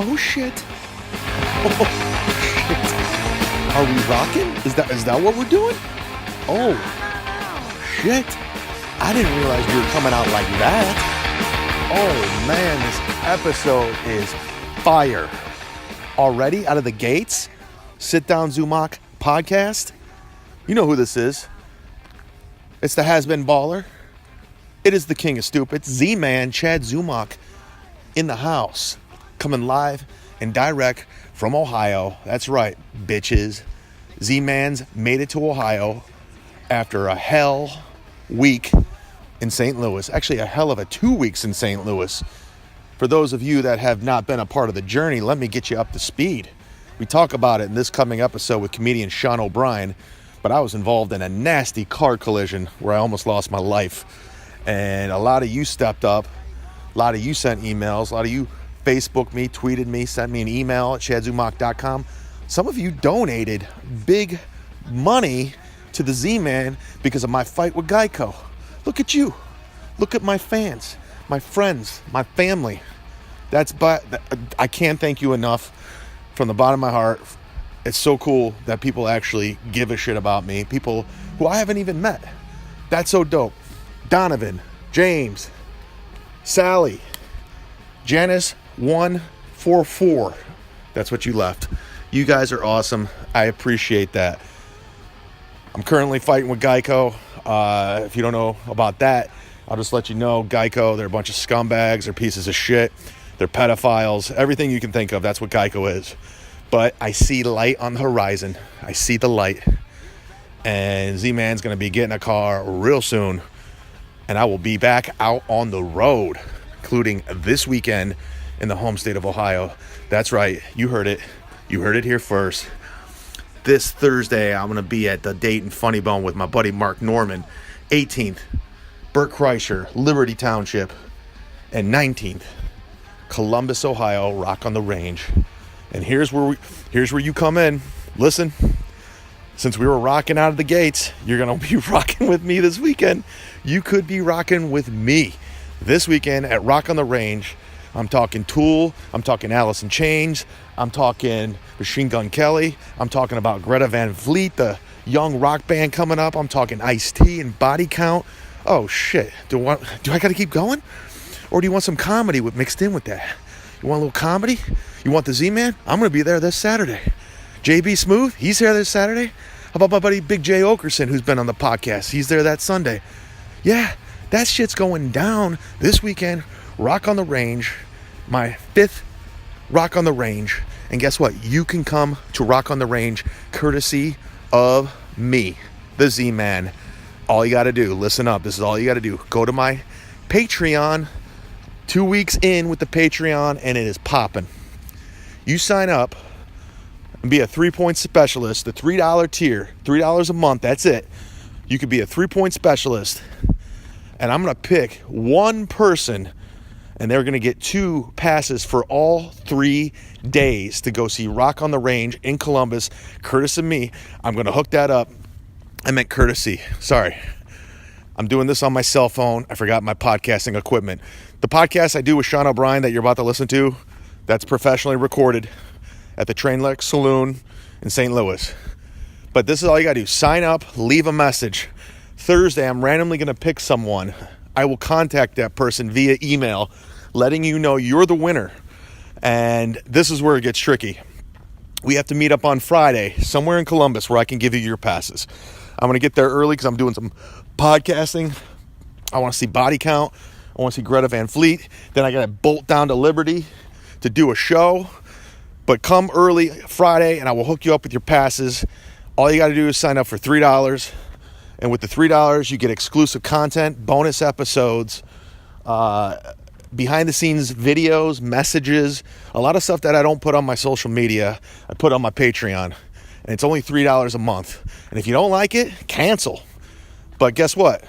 Oh shit. Oh shit. Are we rocking? Is that what we're doing? Oh shit. I didn't realize we were coming out like that. Oh man, this episode is fire. Already out of the gates. Sit Down Zumock podcast. You know who this is. It's the has-been baller. It is the king of stupid. Z-Man Chad Zumock in the house. Coming live and direct from Ohio. That's right, bitches. Z-Man's made it to Ohio after a hell week in St. Louis. Actually, a hell of a 2 weeks in St. Louis. For those of you that have not been a part of the journey, let me get you up to speed. We talk about it in this coming episode with comedian Sean O'Brien, but I was involved in a nasty car collision where I almost lost my life. And a lot of you stepped up. A lot of you sent emails. A lot of you Facebooked me, tweeted me, sent me an email at chadzumock.com. Some of you donated big money to the Z-Man because of my fight with Geico. Look at you. Look at my fans, my friends, my family. I can't thank you enough from the bottom of my heart. It's so cool that people actually give a shit about me. People who I haven't even met. That's so dope. Donovan, James, Sally, Janice 144. That's what you left. You guys are awesome. I appreciate that. I'm currently fighting with Geico. If you don't know about that, I'll just let you know. Geico, they're a bunch of scumbags. They're pieces of shit. They're pedophiles. Everything you can think of, that's what Geico is. But I see light on the horizon. I see the light. And Z-Man's going to be getting a car real soon. And I will be back out on the road, including this weekend in the home state of Ohio. That's right. You heard it. You heard it here first. This Thursday, I'm going to be at the Dayton Funny Bone with my buddy Mark Norman. 18th, Bert Kreischer, Liberty Township. And 19th, Columbus, Ohio, Rock on the Range. And here's where you come in. Listen, since we were rocking out of the gates, you're going to be rocking with me this weekend. You could be rocking with me this weekend at Rock on the Range. I'm talking Tool. I'm talking Alice in Chains. I'm talking Machine Gun Kelly. I'm talking about Greta Van Fleet, the young rock band coming up. I'm talking Ice-T and Body Count. Oh, shit. Do I got to keep going? Or do you want some comedy mixed in with that? You want a little comedy? You want the Z-Man? I'm going to be there this Saturday. JB Smooth, he's here this Saturday. How about my buddy Big J Okerson, who's been on the podcast? He's there that Sunday. Yeah, that shit's going down this weekend. Rock on the Range, my 5th Rock on the Range. And guess what? You can come to Rock on the Range courtesy of me, the Z-Man. All you got to do, listen up, this is all you got to do. Go to my Patreon, 2 weeks in with the Patreon, and it is popping. You sign up and be a 3-point specialist, the $3 tier, $3 a month, that's it. You could be a 3-point specialist, and I'm going to pick one person, and they're going to get 2 passes for all 3 days to go see Rock on the Range in Columbus, courtesy of me. I'm going to hook that up. I meant courtesy. Sorry. I'm doing this on my cell phone. I forgot my podcasting equipment. The podcast I do with Sean O'Brien that you're about to listen to, that's professionally recorded at the Trainwreck Saloon in St. Louis. But this is all you got to do. Sign up, leave a message. Thursday, I'm randomly going to pick someone. I will contact that person via email, letting you know you're the winner. And this is where it gets tricky. We have to meet up on Friday, somewhere in Columbus, where I can give you your passes. I'm going to get there early because I'm doing some podcasting. I want to see Body Count. I want to see Greta Van Fleet. Then I got to bolt down to Liberty to do a show. But come early Friday, and I will hook you up with your passes. All you got to do is sign up for $3. And with the $3, you get exclusive content, bonus episodes, behind-the-scenes videos, messages, a lot of stuff that I don't put on my social media, I put on my Patreon. And it's only $3 a month. And if you don't like it, cancel. But guess what?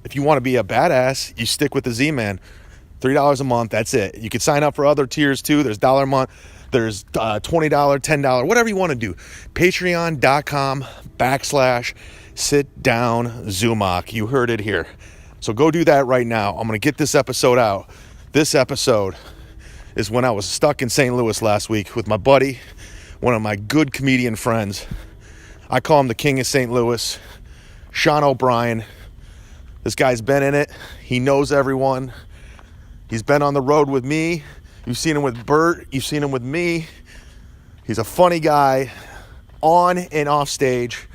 If you want to be a badass, you stick with the Z-Man. $3 a month, that's it. You can sign up for other tiers too. There's $1 a month. There's $20, $10, whatever you want to do. Patreon.com/SitDownZumock. You heard it here. So go do that right now. I'm going to get this episode out. This episode is when I was stuck in St. Louis last week with my buddy, one of my good comedian friends. I call him the king of St. Louis, Sean O'Brien. This guy's been in it. He knows everyone. He's been on the road with me. You've seen him with Bert. You've seen him with me. He's a funny guy, on and off stage.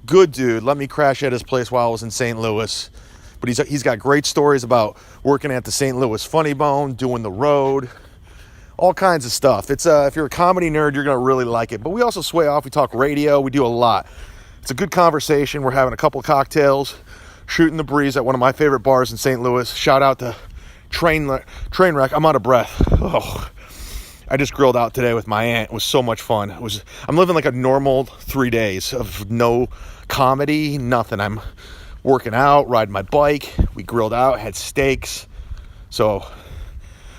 Good dude. Let me crash at his place while I was in St. Louis. But he's got great stories about working at the St. Louis Funny Bone, doing the road, all kinds of stuff. It's if you're a comedy nerd, you're going to really like it. But we also sway off. We talk radio. We do a lot. It's a good conversation. We're having a couple of cocktails, shooting the breeze at one of my favorite bars in St. Louis. Shout out to Trainwreck. I'm out of breath. Oh, I just grilled out today with my aunt. It was so much fun. I'm living like a normal 3 days of no comedy, nothing. I'm working out, riding my bike. We grilled out, had steaks. So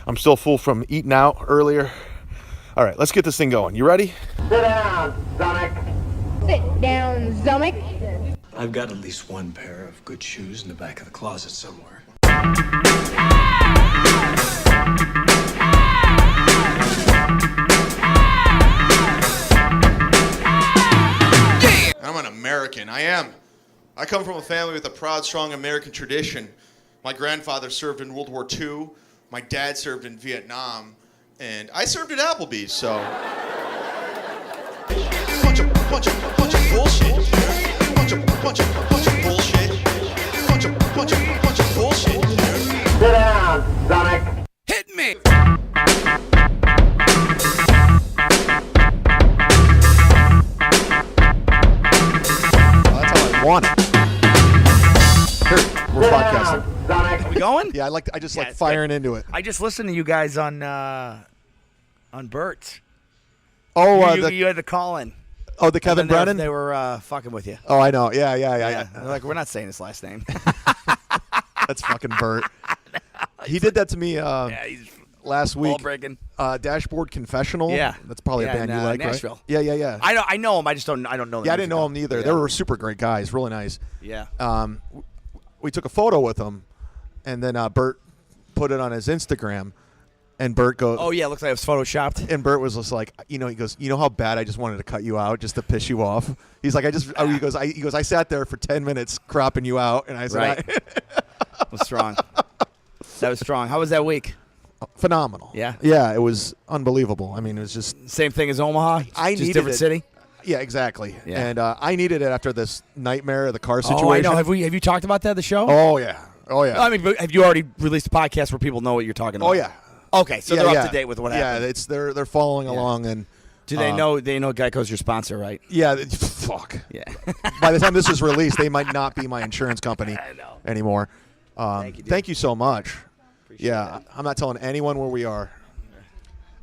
I'm still full from eating out earlier. All right, let's get this thing going. You ready? Sit down, Zumock. Sit down, Zumock. I've got at least one pair of good shoes in the back of the closet somewhere. I'm an American. I am. I come from a family with a proud, strong American tradition. My grandfather served in World War II. My dad served in Vietnam. And I served at Applebee's, so... Bunch of bullshit. Bunch of bullshit. Bunch of bullshit. Sit down, Zumock. Hit me! Want it. Here, we're podcasting. Zumock. We going? Yeah, I just like it's firing good. into it. I just listened to you guys on Bert. Oh, You had the call-in. the Kevin And then Brennan? They were fucking with you. Oh, I know. Yeah. They're like, we're not saying his last name. That's fucking Bert. He did that to me Yeah, he's last week. ball breaking. Dashboard Confessional. Yeah. That's probably a band in, you like, Nashville. right? Yeah. I know him. I don't know. Yeah, I didn't know them either. Yeah. They were super great guys, really nice. Yeah. We took a photo with them, and then Bert put it on his Instagram, and Bert goes, Oh yeah, looks like it was photoshopped. and Bert was just like, he goes, you know how bad I just wanted to cut you out just to piss you off. He's like, he goes, I sat there for 10 minutes cropping you out, and I said, Right. That was strong. That was strong. How was that week? phenomenal. Yeah? Yeah, it was unbelievable. I mean, it was just, Same thing as Omaha. I just needed different it. city. yeah, exactly. Yeah. And I needed it after this nightmare of the car situation. Oh, I know. Have you talked about that at the show? Oh yeah. I mean, but have you already released a podcast where people know what you're talking about? Oh yeah. Okay, so Yeah, they're yeah. up to date with what happened. Yeah, they're following along, and Do they know? They know Geico's your sponsor, right? yeah, fuck. Yeah. By the time this is released, they might not be my insurance company anymore. Thank you, dude. Thank you so much. Appreciate Yeah, that. I'm not telling anyone where we are.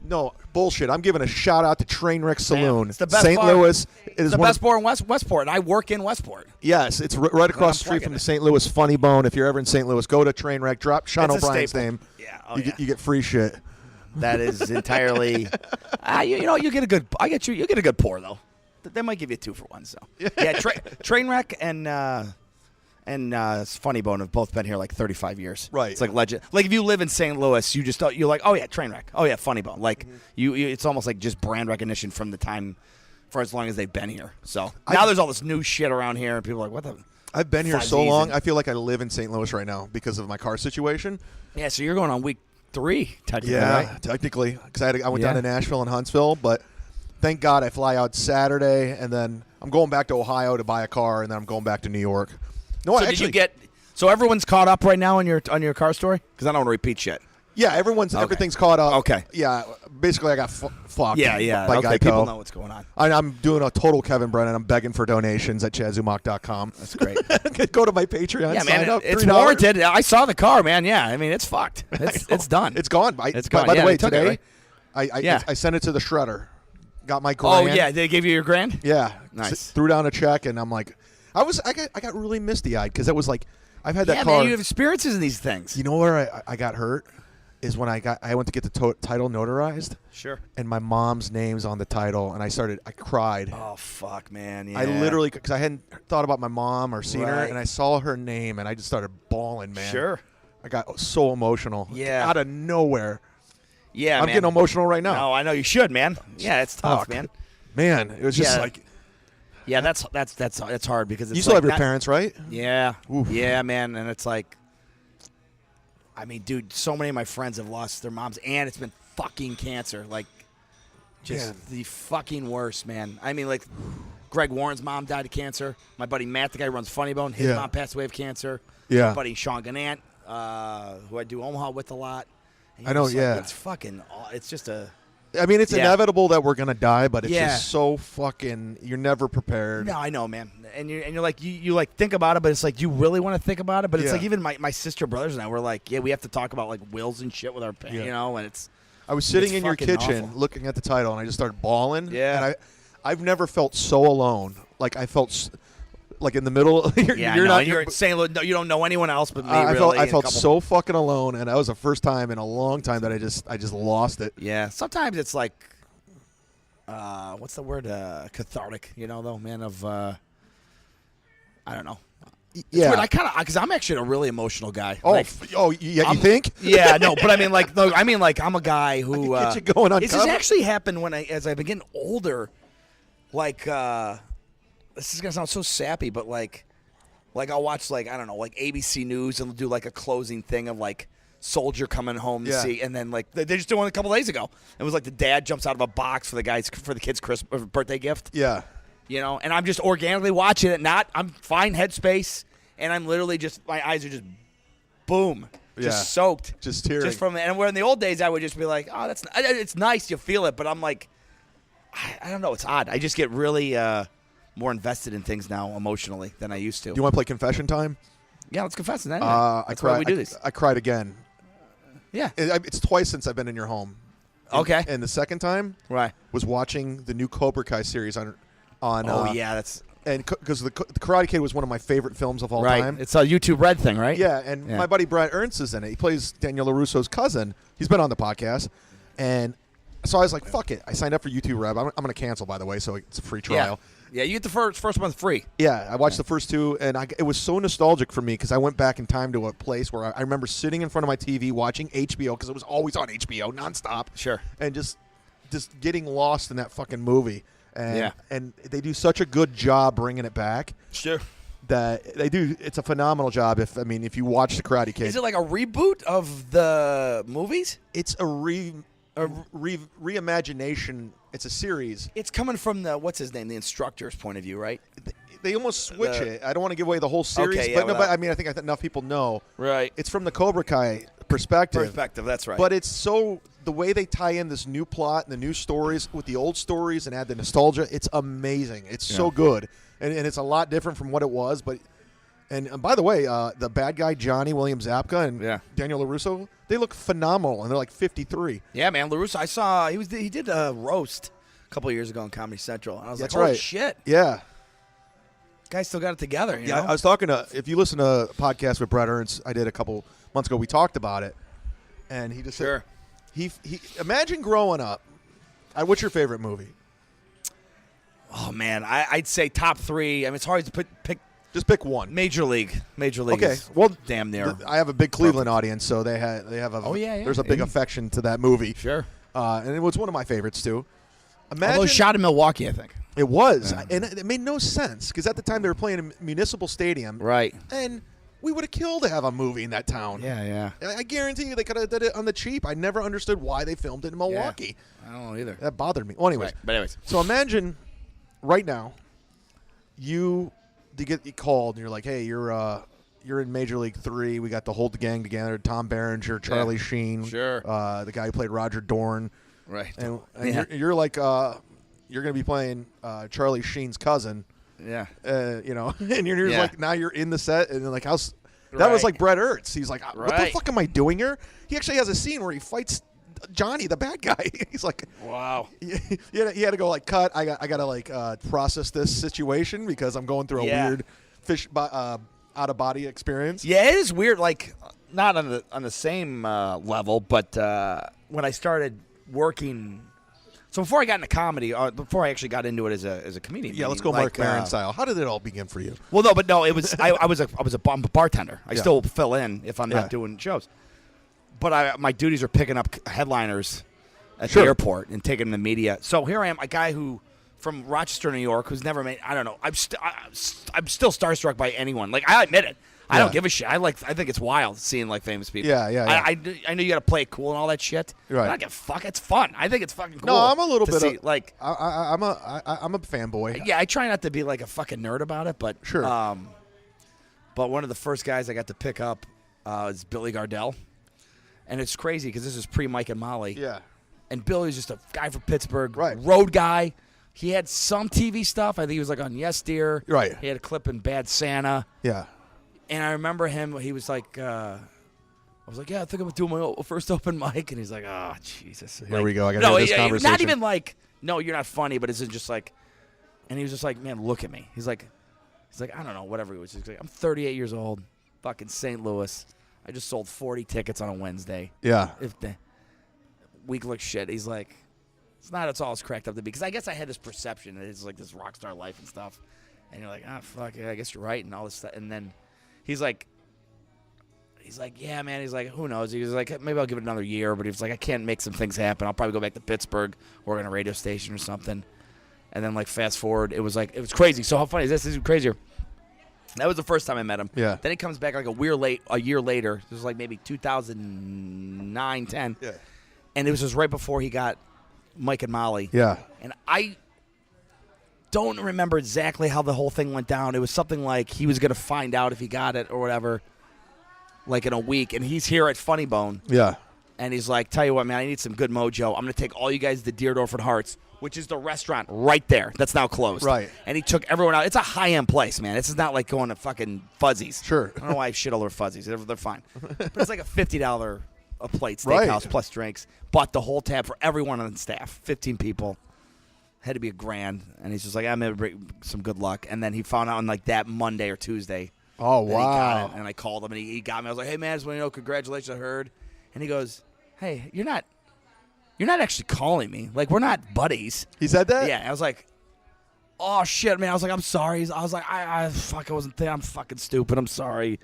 No, bullshit. I'm giving a shout out to Trainwreck Saloon. It's the best St. bar. Louis. It is The one best of, bar in Westport, and I work in Westport. Yes, it's right across the street plugging from the it. St. Louis Funny Bone. If you're ever in St. Louis, go to Trainwreck. Drop Sean It's a O'Brien's staple. name. Yeah. You get free shit. That is entirely. You get a good. You get a good pour though. They might give you 2 for 1. So yeah, Trainwreck and Funny Bone have both been here like 35 years. Right. It's like legend. Like if you live in St. Louis, you're like, oh yeah, Trainwreck. Oh yeah, Funny Bone. Like you, it's almost like just brand recognition from the time for as long as they've been here. So now there's all this new shit around here, and people are like, what the. I've been here so Fuzzies long. and- I feel like I live in St. Louis right now because of my car situation. Yeah, so you're going on week 3, technically, Yeah, right? technically, because I went Yeah. down to Nashville and Huntsville, but thank God I fly out Saturday, and then I'm going back to Ohio to buy a car, and then I'm going back to New York. No, So actually, did you get? So everyone's caught up right now on your car story? Because I don't want to repeat shit. yeah, everything's caught up. Okay. Yeah, basically I got fucked. Yeah. by Okay, Geico. people know what's going on. I'm doing a total Kevin Brennan. I'm begging for donations at chadzumock.com. That's great. Go to my Patreon. Yeah, sign man, up, it's $3. warranted. I saw the car, man. Yeah, I mean, it's fucked. It's done. It's gone. It's gone. By Yeah, the way, they took it, today right? I sent it to the shredder. Got my Oh grand. yeah, they gave you your grand. Yeah. Nice. Threw down a check, and I'm like, I got really misty eyed because it was like, I've had that Yeah, car. man, you have experiences in these things. You know where I got hurt is when I went to get the title notarized, Sure. and my mom's name's on the title, and I cried. Oh fuck, man. Yeah. I literally, because I hadn't thought about my mom or seen her, Right. and I saw her name, and I just started bawling, man. Sure. I got so emotional. Yeah. Out of nowhere. Yeah, I'm man. getting emotional right now. No, I know you should, man. Yeah, it's tough, Fuck. man. Man, it was just Yeah. like Yeah, that's hard because it's you still like have your not- parents, right? Yeah, Oof. yeah, man, and it's like, I mean, dude, so many of my friends have lost their moms, and it's been fucking cancer, like, just Man. the fucking worst, man. I mean, like, Greg Warren's mom died of cancer. My buddy Matt, the guy who runs Funny Bone, his Yeah. mom passed away of cancer. Yeah. My buddy Sean Gannant, who I do Omaha with a lot. And I you're know, just like, yeah. it's fucking, it's just a. I mean, it's Yeah. inevitable that we're gonna die, but it's Yeah. just so fucking. You're never prepared. No, I know, man. And you're like you like think about it, but it's like you really want to think about it. But it's Yeah. like even my sister brothers and I were like, yeah, we have to talk about like wills and shit with our Yeah. you know, and it's I was sitting It's in your fucking kitchen awful. looking at the title, and I just started bawling. Yeah. And I've never felt so alone. Like I felt like in the middle. you're, yeah, you're I know. not. And you're in St. Louis. No, you don't know anyone else but me. I really. I and a felt couple- so fucking alone, and that was the first time in a long time that I just lost it. Yeah, sometimes it's like, what's the word? Cathartic. You know, though, man. Of I don't know. It's Yeah. weird. I kind of because I'm actually a really emotional guy. Oh, Like, yeah. You I'm- think? Yeah, no, but I mean, like, no, I mean, like, I'm a guy who I can get you going on This has cover. actually happened as I've been getting older. Like, this is gonna sound so sappy, but like I'll watch like I don't know, like ABC News, and they'll do like a closing thing of like soldier coming home to Yeah. see, and then like they just did one a couple days ago. It was like the dad jumps out of a box for the kid's Christmas birthday gift. Yeah. You know, and I'm just organically watching it. I'm fine headspace, and I'm literally just my eyes are just boom, just Yeah. soaked, Just tearing. just from. And where in the old days I would just be like, oh, it's nice, you feel it, but I'm like, I don't know, it's odd. I just get really more invested in things now emotionally than I used to. Do you want to play confession time? Yeah, let's confess that. I That's cried. why we do this. I cried again. Yeah. It's twice since I've been in your home. Okay. And the second time Right. was watching the new Cobra Kai series on. Oh yeah, that's And because the Karate Kid was one of my favorite films of all right. time. It's a YouTube Red thing, right? Yeah, and Yeah. my buddy Brett Ernst is in it. He plays Daniel LaRusso's cousin. He's been on the podcast. And so I was like, fuck it. I signed up for YouTube Red. I'm going to cancel, by the way, so it's a free trial. Yeah, you get the first month free. Yeah, I watched the first two, and it was so nostalgic for me because I went back in time to a place where I remember sitting in front of my TV watching HBO because it was always on HBO nonstop. Sure. And just getting lost in that fucking movie. And, Yeah. and they do such a good job bringing it back Sure. that they do. It's a phenomenal job. If you watch the Karate Kid, Is it like a reboot of the movies? it's a reimagination. It's a series. It's coming from the what's his name, the instructor's point of view, right? They almost switch it. I don't want to give away the whole series, Okay, yeah, but, no, without- but I mean, I think enough people know. Right. It's from the Cobra Kai perspective. Perspective, that's right. But it's so the way they tie in this new plot and the new stories with the old stories and add the nostalgia. It's amazing. It's so good, and it's a lot different from what it was. But and by the way, the bad guy Johnny William Zabka and Yeah. Daniel LaRusso, they look phenomenal, and they're like 53. yeah, man, LaRusso, I saw he did a roast a couple of years ago on Comedy Central. And I was That's like, holy right. shit, Yeah. guys still got it together. You Yeah, know? I was talking to, if you listen to a podcast with Brett Ernst, I did a couple months ago, we talked about it, and he just Sure. said, he imagine growing up. What's your favorite movie? Oh man, I'd say top 3. I mean, it's hard to pick Just pick one. Major League. Major League. Okay, is well, damn near. I have a big Cleveland audience, so they have a Oh, yeah. there's a big affection to that movie. Sure. And it was one of my favorites too. Although Imagine shot in Milwaukee, I think. it was, and it made no sense because at the time they were playing in Municipal Stadium, Right. and we would have killed to have a movie in that town. Yeah. I guarantee you they could have did it on the cheap. I never understood why they filmed it in Milwaukee. I don't know either. That bothered me. Well, anyways, Right. But anyways. so imagine right now you get called and you're like, hey, you're in Major League 3. We got to hold the gang together. Tom Berenger, Charlie Sheen, Sure. the guy who played Roger Dorn, Right. and Yeah. you're like you're going to be playing Charlie Sheen's cousin. Yeah. And you're Yeah. like, now you're in the set, and like, that was Right. like Brett Ernst. He's like, what the Right. fuck am I doing here? He actually has a scene where he fights Johnny, the bad guy. He's like, Wow. he had to go like, cut. I got to like process this situation because I'm going through a Yeah. weird out of body experience. Yeah, it is weird. Like, not on the same level, but when I started working, so before I got into comedy, before I actually got into it as a comedian. Yeah, let's go like, Mark Maron style. How did it all begin for you? Well, no, it was I was a bartender. I Yeah. still fill in if I'm Yeah. not doing shows. But my duties are picking up headliners at Sure. the airport and taking them to the media. So here I am, a guy who from Rochester, New York, who's never made. I don't know. I'm still starstruck by anyone. Like I admit it. I don't give a shit. I think it's wild seeing like famous people. Yeah. I know you got to play it cool and all that shit. Right. I don't give a fuck. It's fun. I think it's fucking cool. No, I'm a little to bit see, of, like. I'm a fanboy. Yeah, I try not to be like a fucking nerd about it, but Sure. But one of the first guys I got to pick up is Billy Gardell, and it's crazy because this is pre Mike and Molly. Yeah. And Billy was just a guy from Pittsburgh, Right. road guy. He had some TV stuff. I think he was like on Yes Dear. Right. He had a clip in Bad Santa. Yeah. And I remember him. He was like, I was like, yeah, I think I'm doing my first open mic. And he's like, oh, Jesus. Here we go. I got to have this conversation. Not even like, no, you're not funny, but it's just like, and he was just like, man, look at me. He's like, I don't know, whatever he was. He's like, I'm 38 years old, fucking St. Louis. I just sold 40 tickets on a Wednesday. Yeah. If the week looks shit, he's like, it's all it's cracked up to be. Because I guess I had this perception that it's like this rock star life and stuff. And you're like, fuck, yeah, I guess you're right and all this stuff. And then he's like, yeah, man. He's like, who knows? He was like, maybe I'll give it another year. But he was like, I can't make some things happen. I'll probably go back to Pittsburgh, work on a radio station or something. And then, like, fast forward, it was crazy. So how funny is this? This is crazier. That was the first time I met him. Yeah. Then he comes back like a year later. This was like maybe 2009, 10. Yeah. And it was just right before he got Mike and Molly. Yeah. And I don't remember exactly how the whole thing went down. It was something like he was going to find out if he got it or whatever, like in a week. And he's here at Funny Bone. Yeah. And he's like, tell you what, man, I need some good mojo. I'm going to take all you guys to Dear Orphan Hearts, which is the restaurant right there. That's now closed. Right. And he took everyone out. It's a high-end place, man. This is not like going to fucking Fuzzies. Sure. I don't know why I shit all over Fuzzies. They're fine. But it's like a $50 a plate Right. steakhouse plus drinks. Bought the whole tab for everyone on the staff, 15 people. Had to be $1,000. And he's just like, I'm going to bring some good luck. And then he found out on like that Monday or Tuesday. Oh, that he got wow. it. And I called him and he got me. I was like, hey, man, I just want to know, congratulations, I heard. And he goes, hey, you're not actually calling me. Like, we're not buddies. He said that? Yeah. I was like, oh, shit, man. I was like, I'm sorry. I was like, I wasn't there. I'm fucking stupid. I'm sorry.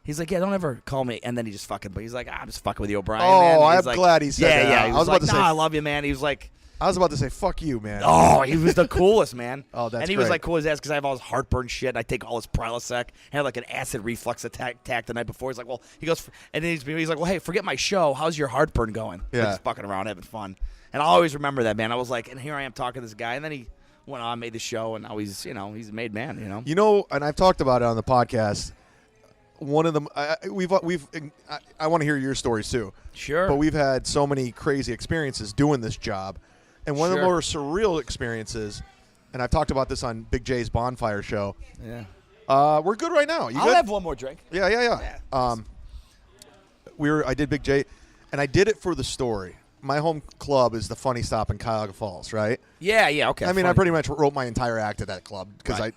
He's like, yeah, don't ever call me. And then he just fucking, but he's like, I'm just fucking with you, O'Brien. Oh, man. I'm He's like, glad he said that. Yeah. He I was about to say- I love you, man. He was like, I was about to say, fuck you, man. oh, he was the coolest, man. Oh, that's And he was great. like cool as ass because I have all his heartburn shit. And I take all his Prilosec. I had like an acid reflux attack the night before. He's like, well, he goes, and then he's like, well, hey, forget my show. How's your heartburn going? Yeah. Like, just fucking around, having fun. And I always remember that, man. I was like, and here I am talking to this guy. And then he went on, made the show, and now he's a made man, you know? You know, and I've talked about it on the podcast. One of them, I want to hear your stories too. Sure. But we've had so many crazy experiences doing this job. And one of the Sure. more surreal experiences, and I've talked about this on Big J's Bonfire show. Yeah. We're good right now. You I'll good? have one more drink. Yeah. I did Big J, and I did it for the story. My home club is the Funny Stop in Cuyahoga Falls, right? Yeah, okay. I mean, funny. I pretty much wrote my entire act at that club because Right.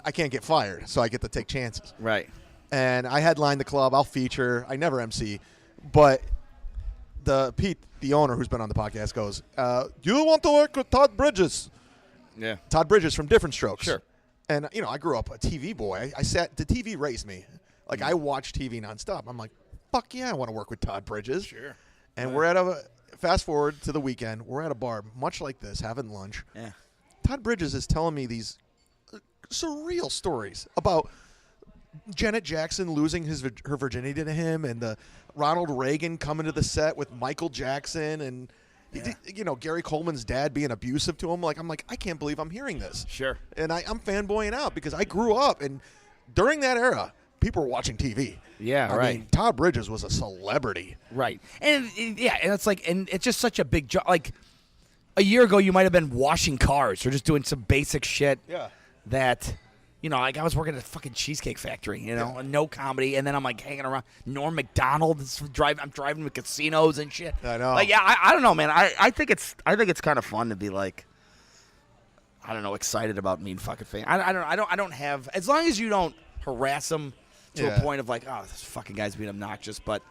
I can't get fired, so I get to take chances. Right. And I headline the club. I'll feature. I never MC, but Pete, the owner who's been on the podcast, goes, "You want to work with Todd Bridges?" Yeah. Todd Bridges from Different Strokes. Sure. And I grew up a TV boy. The TV raised me. Like I watched TV nonstop. I'm like, fuck yeah, I want to work with Todd Bridges. Sure. And we're at fast forward to the weekend. We're at a bar, much like this, having lunch. Yeah. Todd Bridges is telling me these surreal stories about Janet Jackson losing her virginity to him, and the Ronald Reagan coming to the set with Michael Jackson, and Gary Coleman's dad being abusive to him. I'm like, I can't believe I'm hearing this. Sure. And I'm fanboying out because I grew up, and during that era, people were watching TV. Yeah, I right. mean, Todd Bridges was a celebrity. Right. And it's like, and it's just such a big job. Like a year ago, you might have been washing cars or just doing some basic shit. Yeah. That, like I was working at a fucking Cheesecake Factory, and no comedy, and then I'm like hanging around Norm Macdonald. I'm driving to casinos and shit. I know. Like, yeah, I don't know, man. I think it's kind of fun to be like, I don't know, excited about mean fucking fame. I don't have, as long as you don't harass them to a point of like, oh, this fucking guy's being obnoxious, but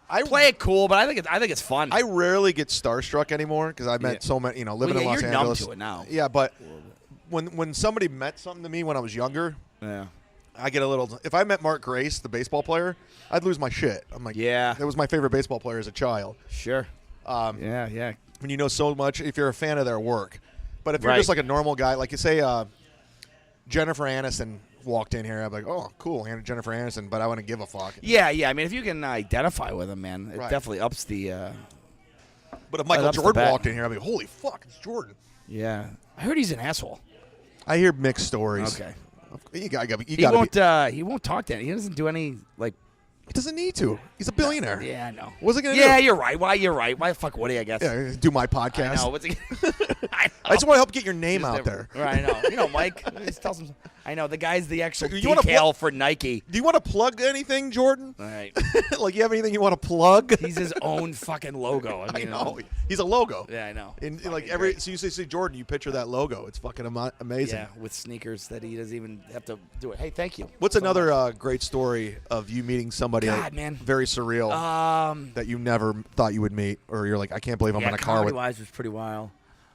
I play it cool. But I think it's fun. I rarely get starstruck anymore because I met so many, living in Los you're Angeles. numb to it now. Yeah, but when somebody meant something to me when I was younger, Yeah. I get a little. If I met Mark Grace, the baseball player, I'd lose my shit. I'm like, Yeah. that was my favorite baseball player as a child. Sure. Yeah. When you know so much, if you're a fan of their work. But if you're Right. just like a normal guy, like you say, Jennifer Aniston walked in here, I'm like, oh, cool, Jennifer Aniston, but I wouldn't give a fuck. Yeah. I mean, if you can identify with him, man, it Right. definitely ups the. But if Michael ups the Jordan bet. walked in here, I'd be, holy fuck, it's Jordan. Yeah. I heard he's an asshole. I hear mixed stories. Okay. You got He to won't. be. He won't talk to any. He doesn't do any like. He doesn't need to. He's a billionaire. Yeah, I know. What's he gonna do? Yeah, you're right. Why? You're right. Why fuck Woody? I guess. Yeah, do my I podcast. know. What's he? I know. I just want to help get your name Just out never- there. Right, I know. You know, Mike. Just tell some. I know the guy's the actual You wanna decal for Nike. Do you want to plug anything, Jordan? All right. Like, you have anything you want to plug? He's his own fucking logo. I I mean, know. He's a logo. Yeah, I know. And Fucking like every, great. so you say Jordan, you picture that logo. It's fucking amazing. Yeah, with sneakers that he doesn't even have to do it. Hey, thank you. What's so another much. great story of you meeting somebody God, man. very surreal that you never thought you would meet, or you're like, I can't believe I'm in a car with. comedy-wise was pretty wild.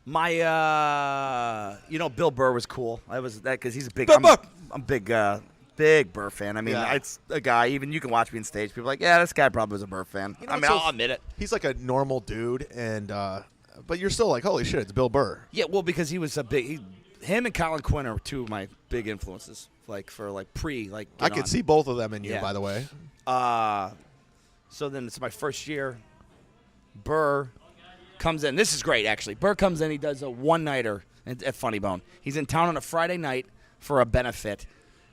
My, Bill Burr was cool. I was that because he's a big. Bill Burr! I'm big Burr fan. I mean, Yeah. it's a guy. Even you can watch me on stage. People are like, yeah, this guy probably was a Burr fan. You know I mean, what's so I'll admit it. He's like a normal dude, and but you're still like, holy shit, it's Bill Burr. Yeah, well, because he was a big. Him and Colin Quinn are two of my big influences. Like for I could see both of them in you, Yeah. by the way. So then it's my first year. Burr comes in. This is great, actually. Burr comes in. He does a one-nighter at Funny Bone. He's in town on a Friday night for a benefit.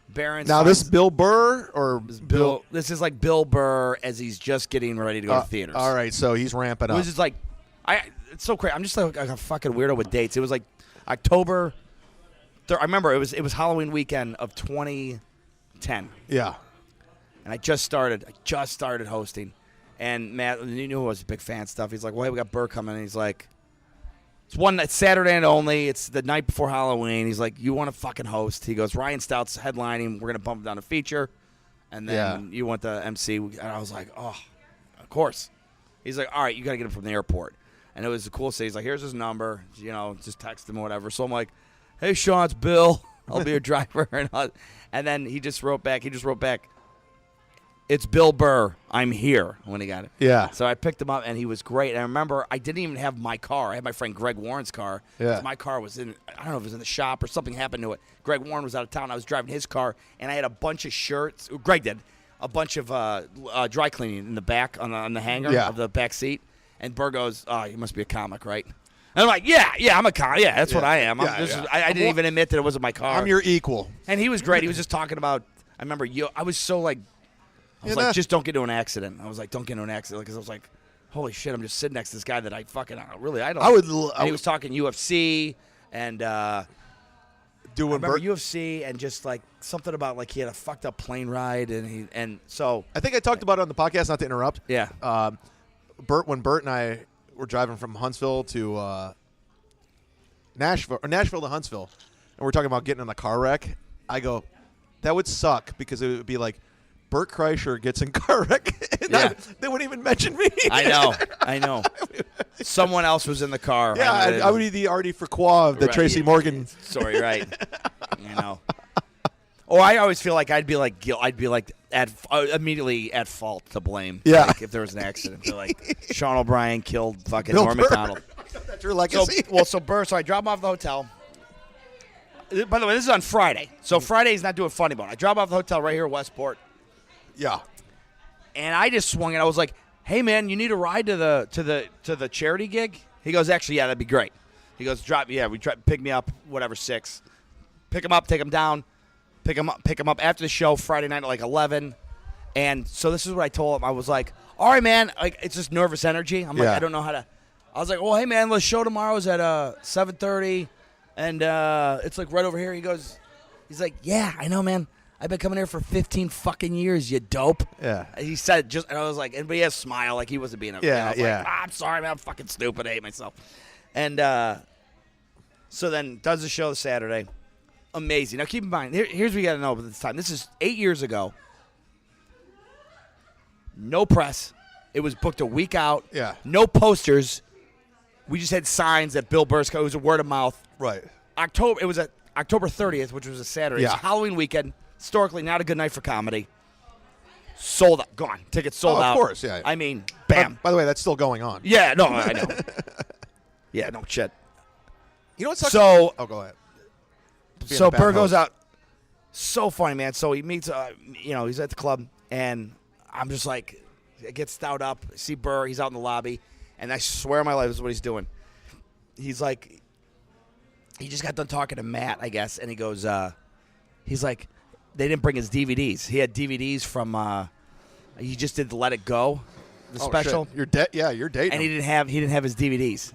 Barron. Now, this Bill Burr or Bill? This is like Bill Burr as he's just getting ready to go to theaters. All right, so he's ramping It up. was just like, it's so crazy. I'm just like a fucking weirdo with dates. It was like October. I remember it was Halloween weekend of 2010. Yeah. And I just started hosting. And Matt, you knew I was a big fan of stuff. He's like, well, hey, we got Burr coming. And he's like, it's Saturday night only. It's the night before Halloween. He's like, you want to fucking host? He goes, Ryan Stout's headlining. We're going to bump him down to feature. And then you want the MC. And I was like, oh, of course. He's like, all right, you got to get him from the airport. And it was the coolest thing. He's like, here's his number. Just text him or whatever. So I'm like, hey, Sean, it's Bill. I'll be your driver. And then he just wrote back. It's Bill Burr. I'm here when he got it. Yeah. So I picked him up, and he was great. And I remember I didn't even have my car. I had my friend Greg Warren's car. Yeah. My car was I don't know if it was in the shop or something happened to it. Greg Warren was out of town. I was driving his car, and I had a bunch of shirts. Greg did. A bunch of dry cleaning in the back on the hanger of the back seat. And Burr goes, oh, you must be a comic, right? And I'm like, yeah, I'm a comic. Yeah, that's what I am. I didn't even admit that it wasn't my car. I'm your equal. And he was great. He was just talking about, I remember, I was so like, just don't get into an accident. I was like, don't get into an accident. Because I was like, holy shit, I'm just sitting next to this guy that I fucking really idolize. And he was talking UFC and doing remember UFC and just like something about like he had a fucked up plane ride and so. I think I talked about it on the podcast, not to interrupt. Yeah. When Bert and I were driving from Huntsville to Nashville to Huntsville, and we're talking about getting in a car wreck, I go, that would suck because it would be like, Bert Kreischer gets in car wreck. And they wouldn't even mention me. I know. Someone else was in the car. Yeah, I would be the Artie Frequois of the Tracy Morgan. Sorry, right. You know. Or I always feel like I'd be like immediately at fault to blame. Yeah. Like if there was an accident. But like Sean O'Brien killed fucking Bill Norm Burr. Macdonald. That's your legacy. So Burr, I drop him off at the hotel. By the way, this is on Friday. So Friday he's not doing Funny Bone. I drop off at the hotel right here in Westport. Yeah. And I just swung it. I was like, hey man, you need a ride to the charity gig? He goes, actually, yeah, that'd be great. He goes, pick me up, whatever, 6. Pick him up, take him down. Pick him up after the show Friday night at like 11. And so this is what I told him. I was like, all right, man, like it's just nervous energy. I'm like, I don't know how to. I was like, well, hey man, the show tomorrow is at 7:30, and it's like right over here. He's like, yeah, I know, man. I've been coming here for 15 fucking years, you dope. Yeah. He said and I was like, but he has a smile, like he wasn't being a. Yeah, I was like, I'm sorry, man, I'm fucking stupid. I hate myself. And so then does the show Saturday. Amazing. Now keep in mind, here's what you got to know about this time. This is 8 years ago. No press. It was booked a week out. Yeah. No posters. We just had signs that Bill Burr's. It was a word of mouth. Right. It was October 30th, which was a Saturday. Yeah. It's Halloween weekend. Historically, not a good night for comedy. Sold out. Gone. Tickets sold out. Of course, yeah. I mean, bam. By the way, that's still going on. Yeah, no, I know. Yeah, no shit. You know what sucks? So, go ahead. So Burr goes out. So funny, man. So he meets, he's at the club, and I'm just like, I get stout up, see Burr, he's out in the lobby, and I swear on my life this is what he's doing. He's like, he just got done talking to Matt, I guess, and he goes, he's like, they didn't bring his DVDs. He had DVDs from, he just did the Let It Go, the special. Shit. You're dating. And he didn't have his DVDs.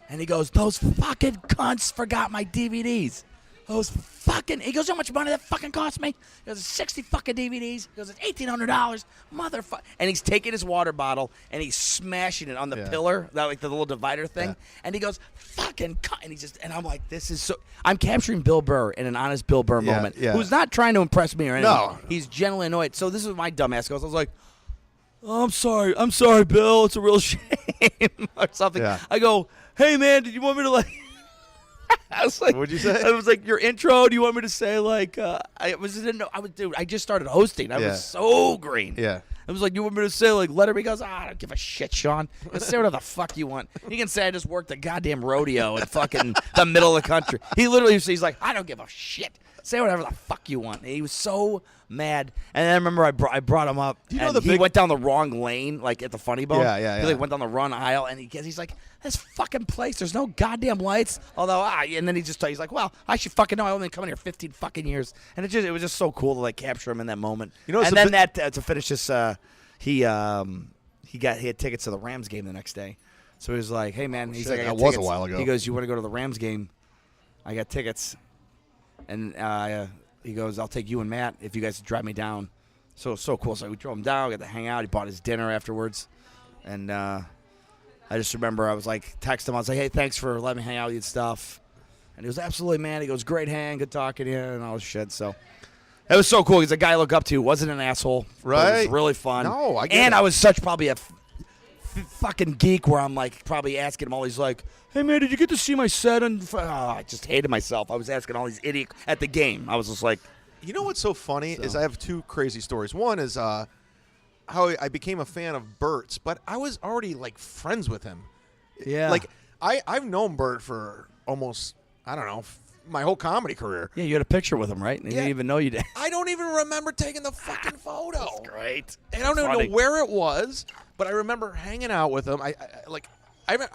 And he goes, those fucking cunts forgot my DVDs. Those fucking, he goes, how much money that fucking cost me? He goes, 60 fucking DVDs. He goes, it's $1,800. Motherfucker. And he's taking his water bottle and he's smashing it on the pillar, that like the little divider thing. Yeah. And he goes, fucking cut. And I'm like, this is so, I'm capturing Bill Burr in an honest Bill Burr moment. Yeah. Who's not trying to impress me or anything. No. He's genuinely annoyed. So this is my dumbass goes. I was like, oh, I'm sorry, Bill. It's a real shame or something. Yeah. I go, hey, man, did you want me to like, I was like, what'd you say? I was like, your intro. Do you want me to say like? I just started hosting. I was so green. Yeah. I was like, you want me to say like, let her be? He goes, I don't give a shit, Sean. Just say whatever the fuck you want. You can say I just worked a goddamn rodeo in fucking the middle of the country. He literally, he's like, I don't give a shit. Say whatever the fuck you want. And he was so mad. And then I remember I brought him up. Do you know and he went down the wrong lane, like at the Funny Bone. Yeah. He like went down the wrong aisle, and he's like, this fucking place, there's no goddamn lights. Although, and then he's like, well, I should fucking know. I've only been coming here 15 fucking years. And it was just so cool to like capture him in that moment. You know, and then to finish this, he had tickets to the Rams game the next day. So he was like, hey man, he's like, that was a while ago. He goes, you want to go to the Rams game? I got tickets. And he goes, I'll take you and Matt if you guys drive me down. So cool. So we drove him down, got to hang out. He bought his dinner afterwards. And I just remember I was like, text him. I was like, hey, thanks for letting me hang out with you and stuff. And he was absolutely, man. He goes, great hang, good talking to you, and all this shit. So it was so cool. He's a guy I look up to. Wasn't an asshole. Right. It was really fun. No, I get it. And I was such probably a fucking geek where I'm like probably asking him all these like, hey man, did you get to see my set? And I just hated myself. I was asking all these idiots at the game. I was just like, you know what's so funny is I have two crazy stories. One is how I became a fan of Bert's, but I was already like friends with him. Yeah. Like I've known Bert for almost, I don't know, my whole comedy career. Yeah, you had a picture with him, right? And you didn't even know you did. I don't even remember taking the fucking photo. That's great. And I don't even know where it was, but I remember hanging out with him. I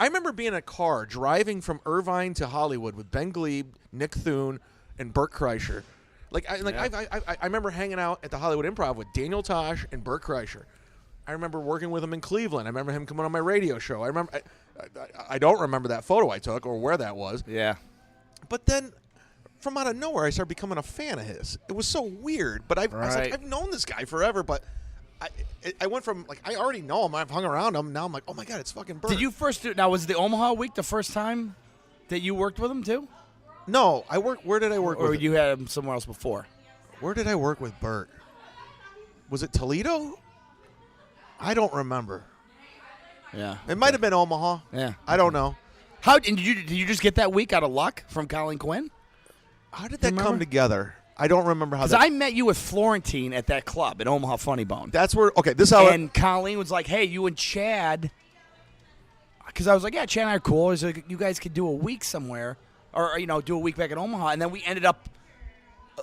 remember being in a car driving from Irvine to Hollywood with Ben Glebe, Nick Thune, and Bert Kreischer. I remember hanging out at the Hollywood Improv with Daniel Tosh and Bert Kreischer. I remember working with him in Cleveland. I remember him coming on my radio show. I don't remember that photo I took or where that was. Yeah. But then, from out of nowhere, I started becoming a fan of his. It was so weird. But I was like, I've known this guy forever, but I went from, like, I already know him. I've hung around him. Now I'm like, oh, my God, it's fucking Bert. Did you first do – now, was the Omaha week the first time that you worked with him, too? No. Where did I work with him? Or you had him somewhere else before? Where did I work with Bert? Was it Toledo? I don't remember. Yeah. It might have been Omaha. Yeah. I don't know. Did you just get that week out of luck from Colleen Quinn? How did that come together? I don't remember how. Because I met you with Florentine at that club at Omaha Funny Bone. That's where. Okay, this is how. And Colleen was like, "Hey, you and Chad." Because I was like, "Yeah, Chad and I are cool. He's like, you guys could do a week somewhere, or do a week back in Omaha." And then we ended up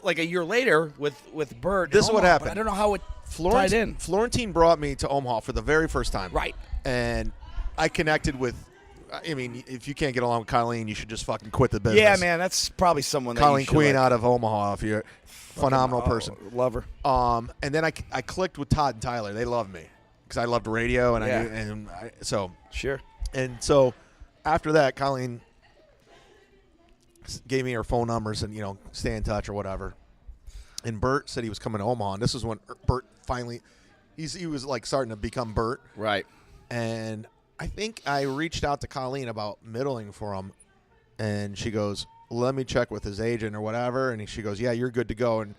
like a year later with Bert. This is what happened. I don't know how it tied in. Florentine brought me to Omaha for the very first time. Right. And I connected with. I mean, if you can't get along with Colleen, you should just fucking quit the business. Yeah, man, that's probably someone that Colleen you should Queen out of Omaha. If you're a phenomenal person, love her. And then I clicked with Todd and Tyler. They loved me because I loved radio, and so sure. And so after that, Colleen gave me her phone numbers and stay in touch or whatever. And Bert said he was coming to Omaha, and this is when Bert finally he was like starting to become Bert, right? And I think I reached out to Colleen about middling for him, and she goes, let me check with his agent or whatever. And she goes, yeah, you're good to go. And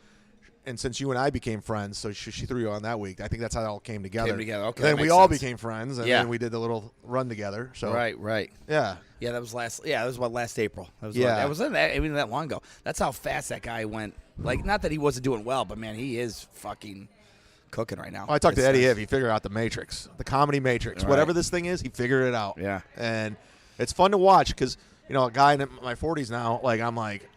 and since you and I became friends, so she threw you on that week. I think that's how it all came together. Okay, And that then we makes all sense. became friends, and Yeah. then we did the little run together. So Right. yeah. Yeah, that was last. Yeah, that was about last April. That was Yeah. that wasn't that even that long ago. That's how fast that guy went. Like, not that he wasn't doing well, but man, he is fucking cooking right now. Well, I talked to It's Eddie nice. Hibb. He figured out the Matrix, the comedy Matrix. Right. Whatever this thing is, he figured it out. Yeah. And it's fun to watch because, a guy in my 40s now, like, I'm like,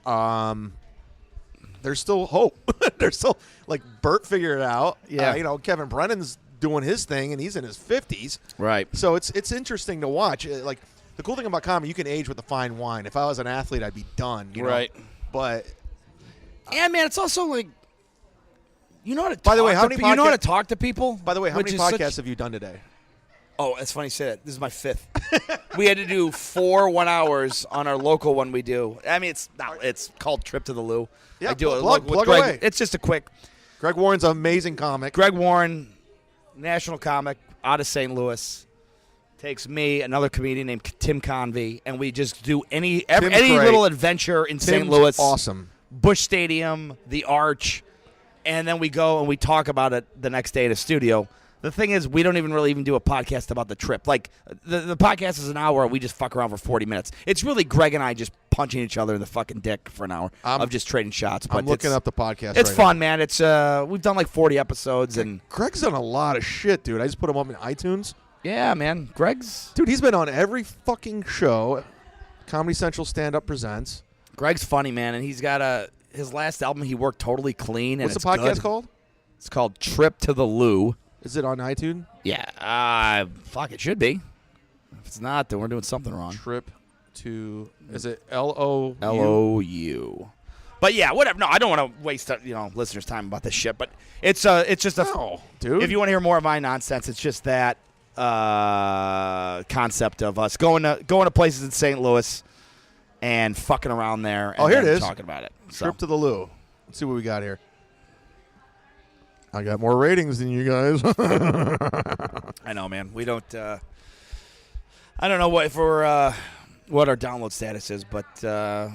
there's still hope. There's still, like, Bert figured it out. Yeah. Kevin Brennan's doing his thing, and he's in his 50s. Right. So it's interesting to watch. Like, the cool thing about comedy, you can age with a fine wine. If I was an athlete, I'd be done. Right. But Yeah, man, it's also like, you know how to. By the way, talk how to many pe- you know how to podca- talk to people. by the way, how which many is such- podcasts have you done today? Oh, it's funny you say that. This is my 5th. We had to do 4 1-hours on our local one we do. I mean, it's called Trip to the Loo. Yeah, I do it plug with Greg. away. It's just a quick. Greg Warren's an amazing comic. Greg Warren, national comic out of St. Louis, takes me, another comedian named Tim Convey, and we just do any Tim's great. little adventure in St. Tim's Louis. awesome. Busch Stadium, the Arch, and then we go and we talk about it the next day at a studio. The thing is, we don't even really do a podcast about the trip. Like, the podcast is an hour, and we just fuck around for 40 minutes. It's really Greg and I just punching each other in the fucking dick for an hour of just trading shots. But I'm looking up the podcast It's right fun, man. It's we've done like 40 episodes, and Greg's done a lot of shit, dude. I just put him up in iTunes. yeah, man. Greg's Dude, he's been on every fucking show. Comedy Central Stand Up Presents. funny, man, and he's got his last album. He worked totally clean. And What's the it's podcast good. called? It's called Trip to the Loo. Is it on iTunes? Yeah, fuck, it should be. If it's not, then we're doing something wrong. Trip to, is it L-O-U? L-O-U. But yeah, whatever. No, I don't want to waste listeners' time about this shit. But it's just a No, dude. If you want to hear more of my nonsense, it's just that concept of us going to places in St. Louis and fucking around there. And Oh, here it then is. Talking about it. So. Trip to the Loo. Let's see what we got here. I got more ratings than you guys. I know, man. We don't. I don't know what our download status is, but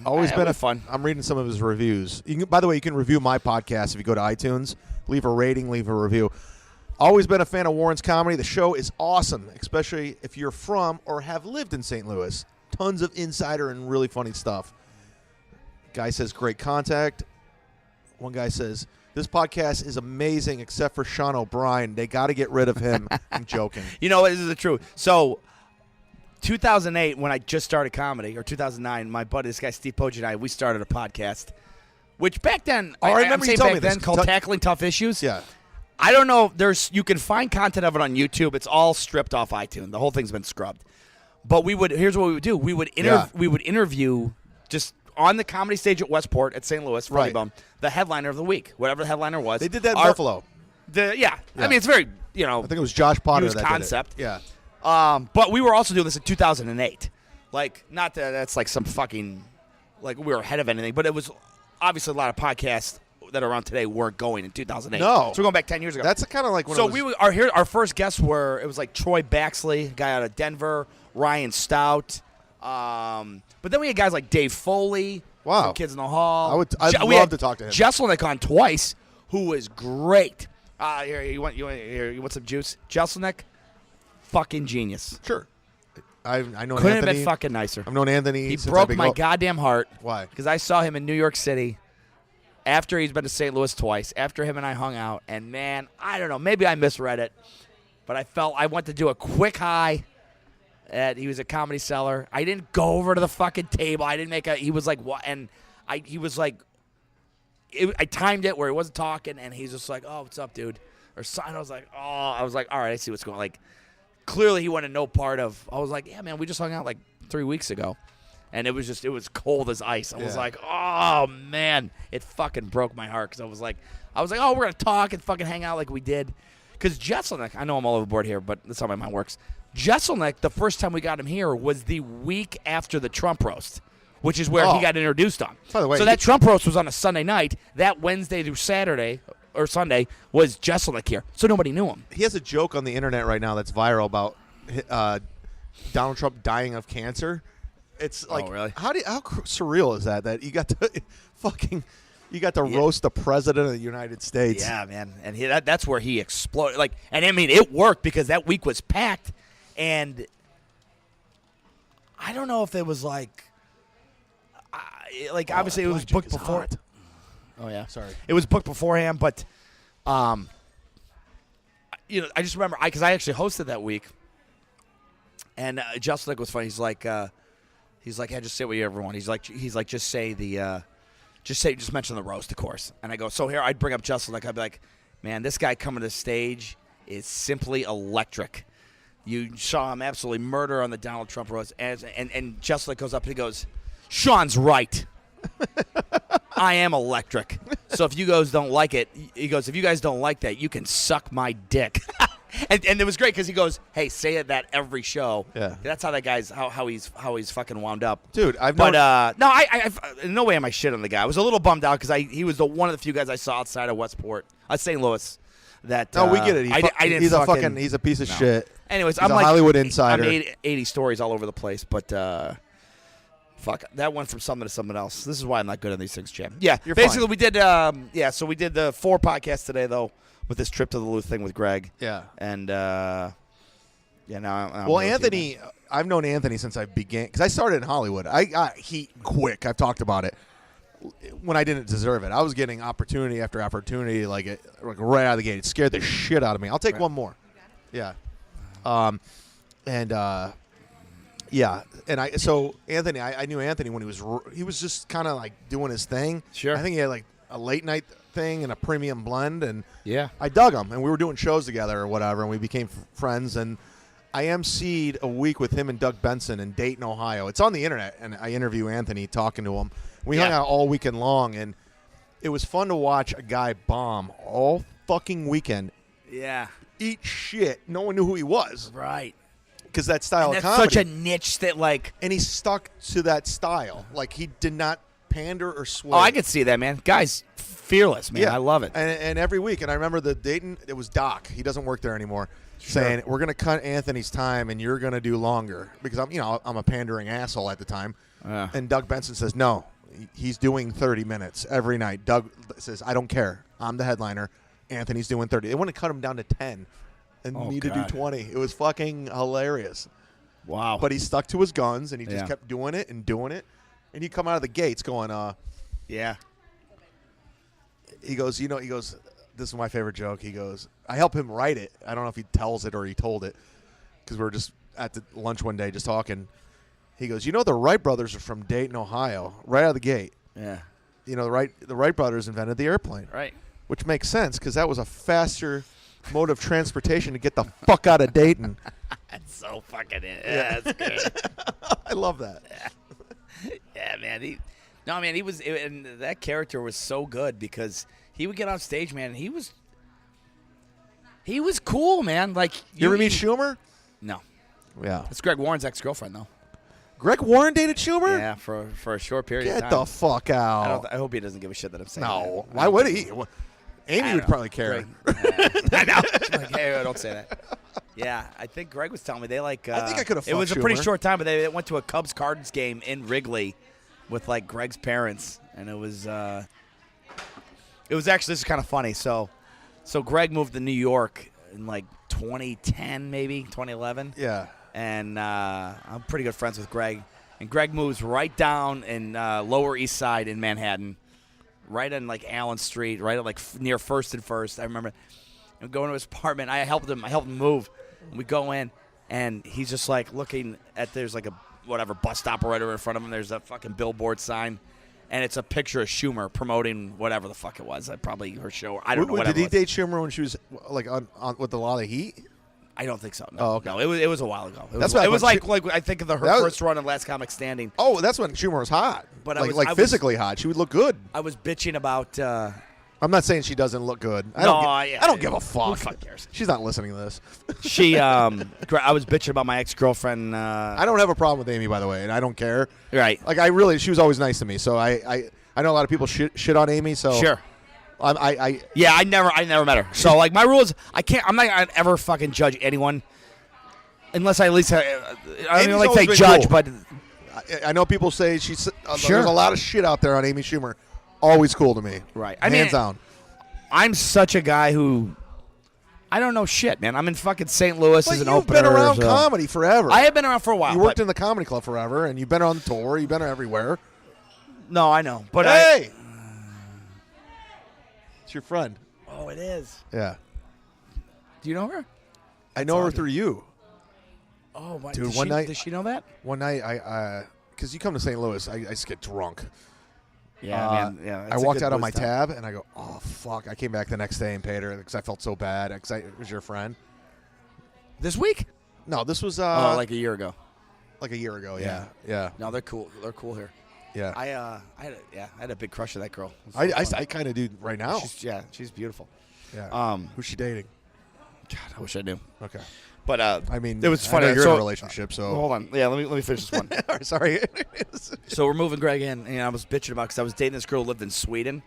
Always been fun. I'm reading some of his reviews. By the way, you can review my podcast if you go to iTunes. Leave a rating, leave a review. Always been a fan of Warren's comedy. The show is awesome, especially if you're from or have lived in St. Louis. Tons of insider and really funny stuff. Guy says great contact. One guy says, this podcast is amazing except for Sean O'Brien. They got to get rid of him. I'm joking. You know what? This is the truth. So, 2008, when I just started comedy, or 2009, my buddy, this guy Steve Poggi and I, we started a podcast, which back then, Oh, I remember you told me back then, this. called Tackling Tough Issues. Yeah. I don't know. You can find content of it on YouTube. It's all stripped off iTunes. The whole thing's been scrubbed. But here's what we would do. We would interview just on the comedy stage at Westport at St. Louis, Funny Right. Bone, the headliner of the week, whatever the headliner was. They did that in Buffalo. Yeah. I mean, it's very, I think it was Josh Potter used that concept. did it. Yeah. But we were also doing this in 2008. Like, not that that's like some fucking, like we were ahead of anything, but it was obviously a lot of podcasts that are around today weren't going in 2008. No. So we're going back 10 years ago. That's kind of like when So it was, our first guests were, it was like Troy Baxley, a guy out of Denver, Ryan Stout. But then we had guys like Dave Foley. Wow. From Kids in the Hall. I'd We love had to talk to him. Jeselnik on twice, who was great. Here, you want some juice? Jeselnik, fucking genius. Sure. I know Couldn't have Anthony. been fucking nicer. I've known Anthony. He since broke I've been my goddamn heart. Why? Because I saw him in New York City after he's been to St. Louis twice, after him and I hung out. And, man, I don't know. Maybe I misread it. But I went to do a quick hi. He was a Comedy Cellar. I didn't go over to the fucking table. I didn't make he was like, what? And he was like, I timed it where he wasn't talking. And he's just like, oh, what's up, dude? Or something. I was like, all right, I see what's going on. Like, clearly he wanted no part of. I was like, yeah, man, we just hung out like 3 weeks ago. And it was cold as ice. I was Yeah. like, oh, man. It fucking broke my heart because I was like, oh, we're going to talk and fucking hang out like we did. Because Jeselnik, I know I'm all overboard here, but that's how my mind works. Jeselnik, the first time we got him here was the week after the Trump roast, which is where he got introduced on. By the way, so that Trump roast was on a Sunday night. That Wednesday through Saturday or Sunday was Jeselnik here. So nobody knew him. He has a joke on the internet right now that's viral about Donald Trump dying of cancer. It's like, really? how surreal is that you got to You got to roast the president of the United States. Yeah, man, and that's where he exploded. Like, and I mean, it worked because that week was packed, and I don't know if it was like obviously it was booked before. Hot. Oh yeah, Sorry. It was booked beforehand, but I just remember because I actually hosted that week, and Jeselnik was funny. He's like, hey, just say whatever you want. He's like, just say the. Just mention the roast, of course. And I go, so here, I'd bring up Jeselnik. I'd be like, man, this guy coming to the stage is simply electric. You saw him absolutely murder on the Donald Trump roast. And Jeselnik goes up and he goes, Sean's right. I am electric. So if you guys don't like it, he goes, if you guys don't like that, you can suck my dick. and it was great because he goes, hey, say that every show. Yeah. That's how that guy's how he's fucking wound up. Dude, I've But known. no, I in no way am I shit on the guy. I was a little bummed out because he was one of the few guys I saw outside of Westport, St. Louis. That No, we get it. I didn't he's fucking, he's a piece of no. shit. Anyways, He's I'm a like Hollywood insider. I'm 80 stories all over the place, but fuck, that went from something to something else. This is why I'm not good at these things, Jim. Yeah, You're basically fine. we did. So we did the 4 podcasts today though with this trip to the Luth thing with Greg. Yeah. And now I'm Well, with you, Anthony, man. I've known Anthony since I began because I started in Hollywood. I got heat quick. I've talked about it when I didn't deserve it. I was getting opportunity after opportunity, like right out of the gate. It scared the shit out of me. I'll take one more. Yeah. Yeah, and Anthony, I knew Anthony when he was just kind of like doing his thing. Sure. I think he had like a late night thing and a premium blend, and Yeah. I dug him, and we were doing shows together or whatever, and we became friends. And I emceed a week with him and Doug Benson in Dayton, Ohio. It's on the internet, and I interview Anthony talking to him. We hung out all weekend long, and it was fun to watch a guy bomb all fucking weekend, Yeah. eat shit. No one knew who he was Right. because that style And of that's comedy. such a niche that like. And he stuck to that style. Like, he did not pander or sway. Oh, I could see that, man. Guy's fearless, man. I love it. And every week, and I remember the Dayton, it was Doc. He doesn't work there anymore. Saying, we're going to cut Anthony's time and you're going to do longer. Because I'm a pandering asshole at the time. And Doug Benson says, no, he's doing 30 minutes every night. Doug says, I don't care. I'm the headliner. Anthony's doing 30. They want to cut him down to 10 and me to do 20. It was fucking hilarious. Wow. But he stuck to his guns, and he just kept doing it. And he'd come out of the gates going, yeah. he goes, this is my favorite joke. He goes, I help him write it. I don't know if he tells it or he told it because we were just at the lunch one day just talking. He goes, the Wright brothers are from Dayton, Ohio, right out of the gate. Yeah. The Wright brothers invented the airplane. Right. Which makes sense because that was a faster mode of transportation to get the fuck out of Dayton. That's so fucking yeah, that's good. I love that. Yeah, man. He was, and that character was so good because he would get on stage, man, and he was cool, man. Like You ever meet Schumer? No. Yeah. It's Greg Warren's ex-girlfriend, though. Greg Warren dated Schumer? Yeah, for a short period of Get time. the fuck out. I hope he doesn't give a shit that I'm saying No. that. Why would he? Amy would probably care. I know. Like, hey, don't say that. Yeah, I think Greg was telling me they like. I think I could have It was a pretty Schumer. short time, but they went to a Cubs-Cardinals game in Wrigley with like Greg's parents, and it was actually, this is kind of funny. So Greg moved to New York in like 2010, maybe 2011. Yeah. And I'm pretty good friends with Greg. And Greg moves right down in Lower East Side in Manhattan, right on like Allen Street, right at like near First and First. I remember going to his apartment. I helped him move. And we go in, and he's just like looking at, there's like a bus stop right over in front of him. There's a fucking billboard sign, and it's a picture of Schumer promoting whatever the fuck it was. Probably her show. I don't know. Did he Whatever it was. date Schumer when she was like on with a lot of heat? I don't think so. No, Oh, okay. no, it was a while ago. That's back it was when like I think of her That was- first run in Last Comic Standing. Oh, that's when Schumer was hot. But like I was- physically hot. She would look good. I was bitching about. I'm not saying she doesn't look good. I don't give a fuck. Who fuck cares? She's not listening to this. She. I was bitching about my ex-girlfriend. I don't have a problem with Amy, by the way, and I don't care. Right. Like she was always nice to me. So I know a lot of people shit on Amy. So Sure. Yeah, I never met her. So like my rule is I'm not gonna ever fucking judge anyone unless I at least I don't even like to say always been judge, cool. but I know people say she's Sure. there's a lot of shit out there on Amy Schumer. always cool to me. Right. Hands down. I'm such a guy who I don't know shit, man. I'm in fucking St. Louis as an you've opener. been around so- comedy forever. I have been around for a while. You worked but- in the comedy club forever, and you've been on the tour. You've been everywhere. No, I know. But Hey! It's your friend. Oh, it is. Yeah. Do you know her? I know her odd. through you. Oh, my, Dude, does one she, night- Does she know that? One night, because you come to St. Louis, I just get drunk. Yeah, man. Yeah. I walked out on my tab, and I go, oh, fuck. I came back the next day and paid her because I felt so bad because it was your friend. This week? No, this was like a year ago. like a year ago. Yeah. Yeah. No, they're cool. They're cool here. Yeah. I had a big crush on that girl. It was I so fun. kind of do right now. She's beautiful. Yeah. Who's she dating? God, I wish I knew. Okay. But I mean, it was I funny. know you're So- in a relationship, so. Hold on. Yeah, let me finish this one. Sorry. So we're moving Greg in, and I was bitching about because I was dating this girl who lived in Sweden.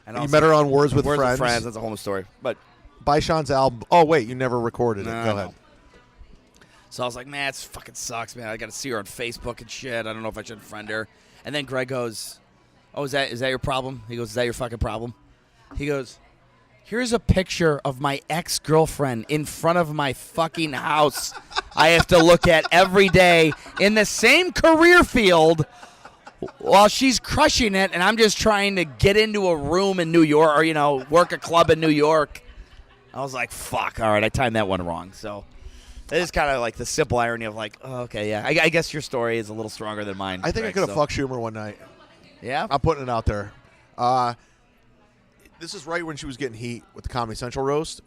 And I You was met like, her on Words with Words Friends. with Friends. That's a whole new story. But By Sean's album. Oh, wait, you never recorded it. No, Go no. ahead. So I was like, man, it fucking sucks, man. I got to see her on Facebook and shit. I don't know if I should friend her. And then Greg goes, oh, is that your problem? He goes, is that your fucking problem? He goes, here's a picture of my ex-girlfriend in front of my fucking house I have to look at every day in the same career field while she's crushing it, and I'm just trying to get into a room in New York or, work a club in New York. I was like, fuck, all right, I timed that one wrong. So it is kind of like the simple irony of like, oh, okay, yeah, I guess your story is a little stronger than mine. I think I Greg, could have so- fucked Schumer one night. Yeah? I'm putting it out there. This is right when she was getting heat with the Comedy Central roast.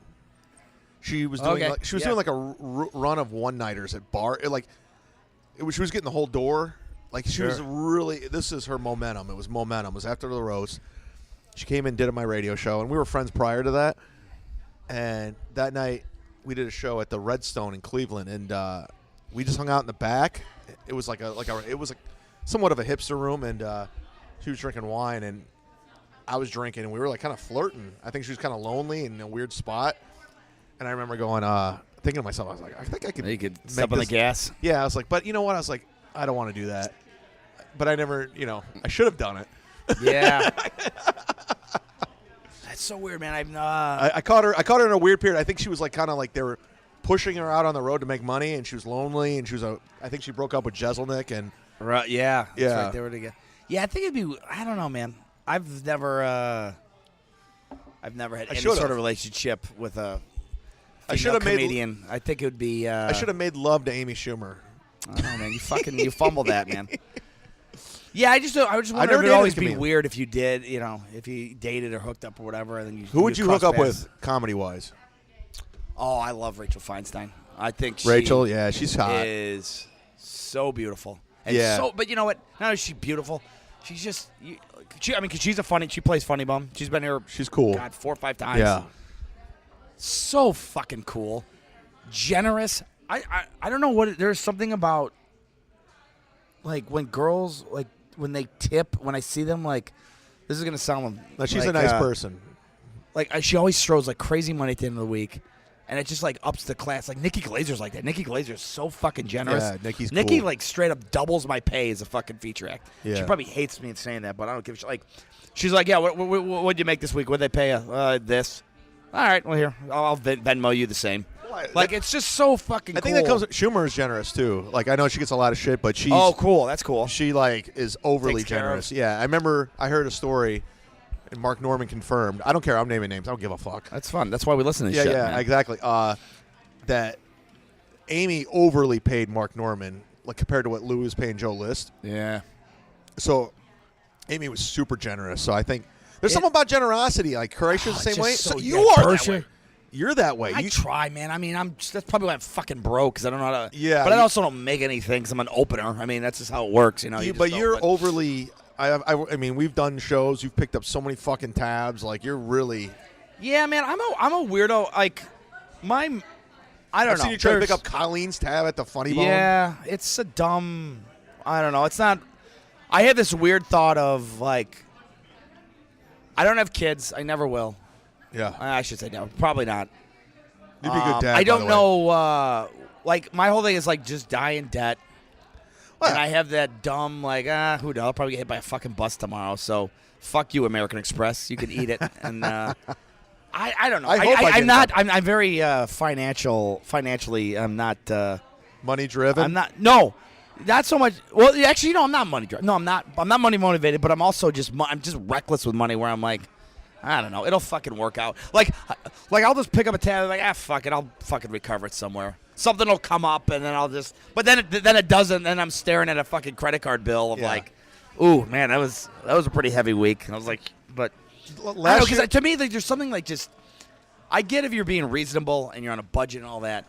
She was doing Okay, she was yeah. doing like a run of one-nighters at bar. She was getting the whole door. Like she was really. This is her momentum. It was momentum. It was after the roast. She came in, did my radio show, and we were friends prior to that. And that night, we did a show at the Redstone in Cleveland, and we just hung out in the back. It was it was somewhat of a hipster room, and she was drinking wine, and I was drinking, and we were like kind of flirting. I think she was kind of lonely in a weird spot, and I remember going, thinking to myself, I was like, I think I could. You could make step on the this- gas. Yeah, I was like, but you know what? I was like, I don't want to do that, but I never, I should have done it. Yeah. That's so weird, man. I caught her. I caught her in a weird period. I think she was like kind of like they were pushing her out on the road to make money, and she was lonely, and I think she broke up with Jeselnik, and Right, yeah. That's Yeah. right, they were together. Yeah, I think it'd be. I don't know, man. I've never had any should've. sort of relationship with a I female should've made- comedian. I think it would be. I should have made love to Amy Schumer. I don't know, man. You fumbled that, man. Yeah, I just wonder never if it'd dated always a be comedian. weird if you did, if you dated or hooked up or whatever, and then you. Who would you hook cross up paths. with, comedy-wise? Oh, I love Rachel Feinstein. I think Rachel, she yeah, she's hot. is so beautiful. And Yeah. but you know what? Not only is she beautiful, she's just. Cause she's she plays funny bum. She's been here. She's cool. God, 4 or 5 times. Yeah. So fucking cool, generous. I don't know what there's something about. Like when girls when they tip, when I see them, this is gonna sound. No, she's a nice person. She always throws crazy money at the end of the week, and it just ups the class. Like Nikki Glazer's like that. Nikki Glazer's so fucking generous. Yeah, Nikki's Nikki cool. straight up doubles my pay as a fucking feature act. Yeah. She probably hates me in saying that, but I don't give a shit. She's like, yeah, what'd you make this week? What'd they pay you? This. All right, well here, I'll Venmo you the same. It's just so fucking. I think that comes. Schumer is generous too. I know she gets a lot of shit, but she's. Oh, cool. That's cool. She is overly Takes care of- generous. Yeah, I remember I heard a story, and Mark Norman confirmed. I don't care. I'm naming names. I don't give a fuck. That's fun. That's why we listen to Yeah, shit. yeah, man. exactly. That Amy overly paid Mark Norman, compared to what Lou was paying Joe List. Yeah. So Amy was super generous. So I think there's something about generosity. Kreischer's the it's same way. just So so- you yeah, are that Kreischer. way. You're that way. I You try, man. I mean, that's probably why I'm fucking broke because I don't know how to. Yeah, But I you- also don't make anything because I'm an opener. I mean, that's just how it works, you know. You- just but don't- you're overly. I mean, we've done shows. You've picked up so many fucking tabs. You're really. Yeah, man. I'm a weirdo. I don't I've know. seen you try to pick There's- up Colleen's tab at the Funny Bone. Yeah, it's a dumb. I don't know. It's not. I have this weird thought of I don't have kids. I never will. Yeah. I should say no. Probably not. You'd be a good dad. I by don't the way. know. My whole thing is just die in debt. Well, And I have that dumb who knows? I'll probably get hit by a fucking bus tomorrow. So fuck you, American Express. You can eat it. And I don't know. I hope I I'm get not. that. I'm very financially. I'm not. Money driven. I'm not. No, not so much. Well, actually, I'm not money driven. No, I'm not. I'm not money motivated. But I'm also I'm just reckless with money. Where I'm like, I don't know. It'll fucking work out. Like I'll just pick up a tab. Like, fuck it. I'll fucking recover it somewhere. Something will come up, and then I'll just. But then it doesn't. Then I'm staring at a fucking credit card bill of like, ooh, man, that was a pretty heavy week. And I was like, but Last year, because to me, like, there's something like just. I get if you're being reasonable and you're on a budget and all that,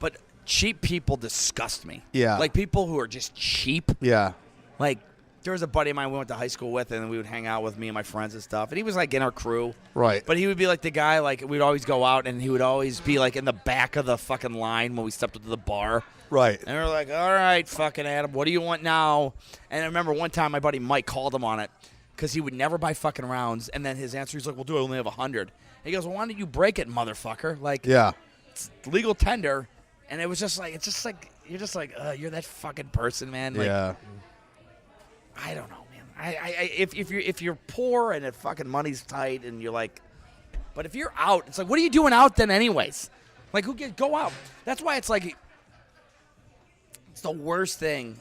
but cheap people disgust me. Yeah. Like people who are just cheap. yeah. Like, there was a buddy of mine we went to high school with, and we would hang out with me and my friends and stuff. And he was, like, in our crew. Right. But he would be, like, the guy, like, we'd always go out, and he would always be, like, in the back of the fucking line when we stepped up to the bar. Right. And we were like, all right, fucking Adam, what do you want now? And I remember one time my buddy Mike called him on it because he would never buy fucking rounds. And then his answer, he's like, well, dude, I only have 100. He goes, well, why don't you break it, motherfucker? Like, Yeah. it's legal tender. And it was just like, it's just like, you're just like, you're that fucking person, man. Like, Yeah. I don't know, man. If you're poor and if fucking money's tight and you're like, but if you're out, it's like, what are you doing out then, anyways? Like, go out? That's why it's like, it's the worst thing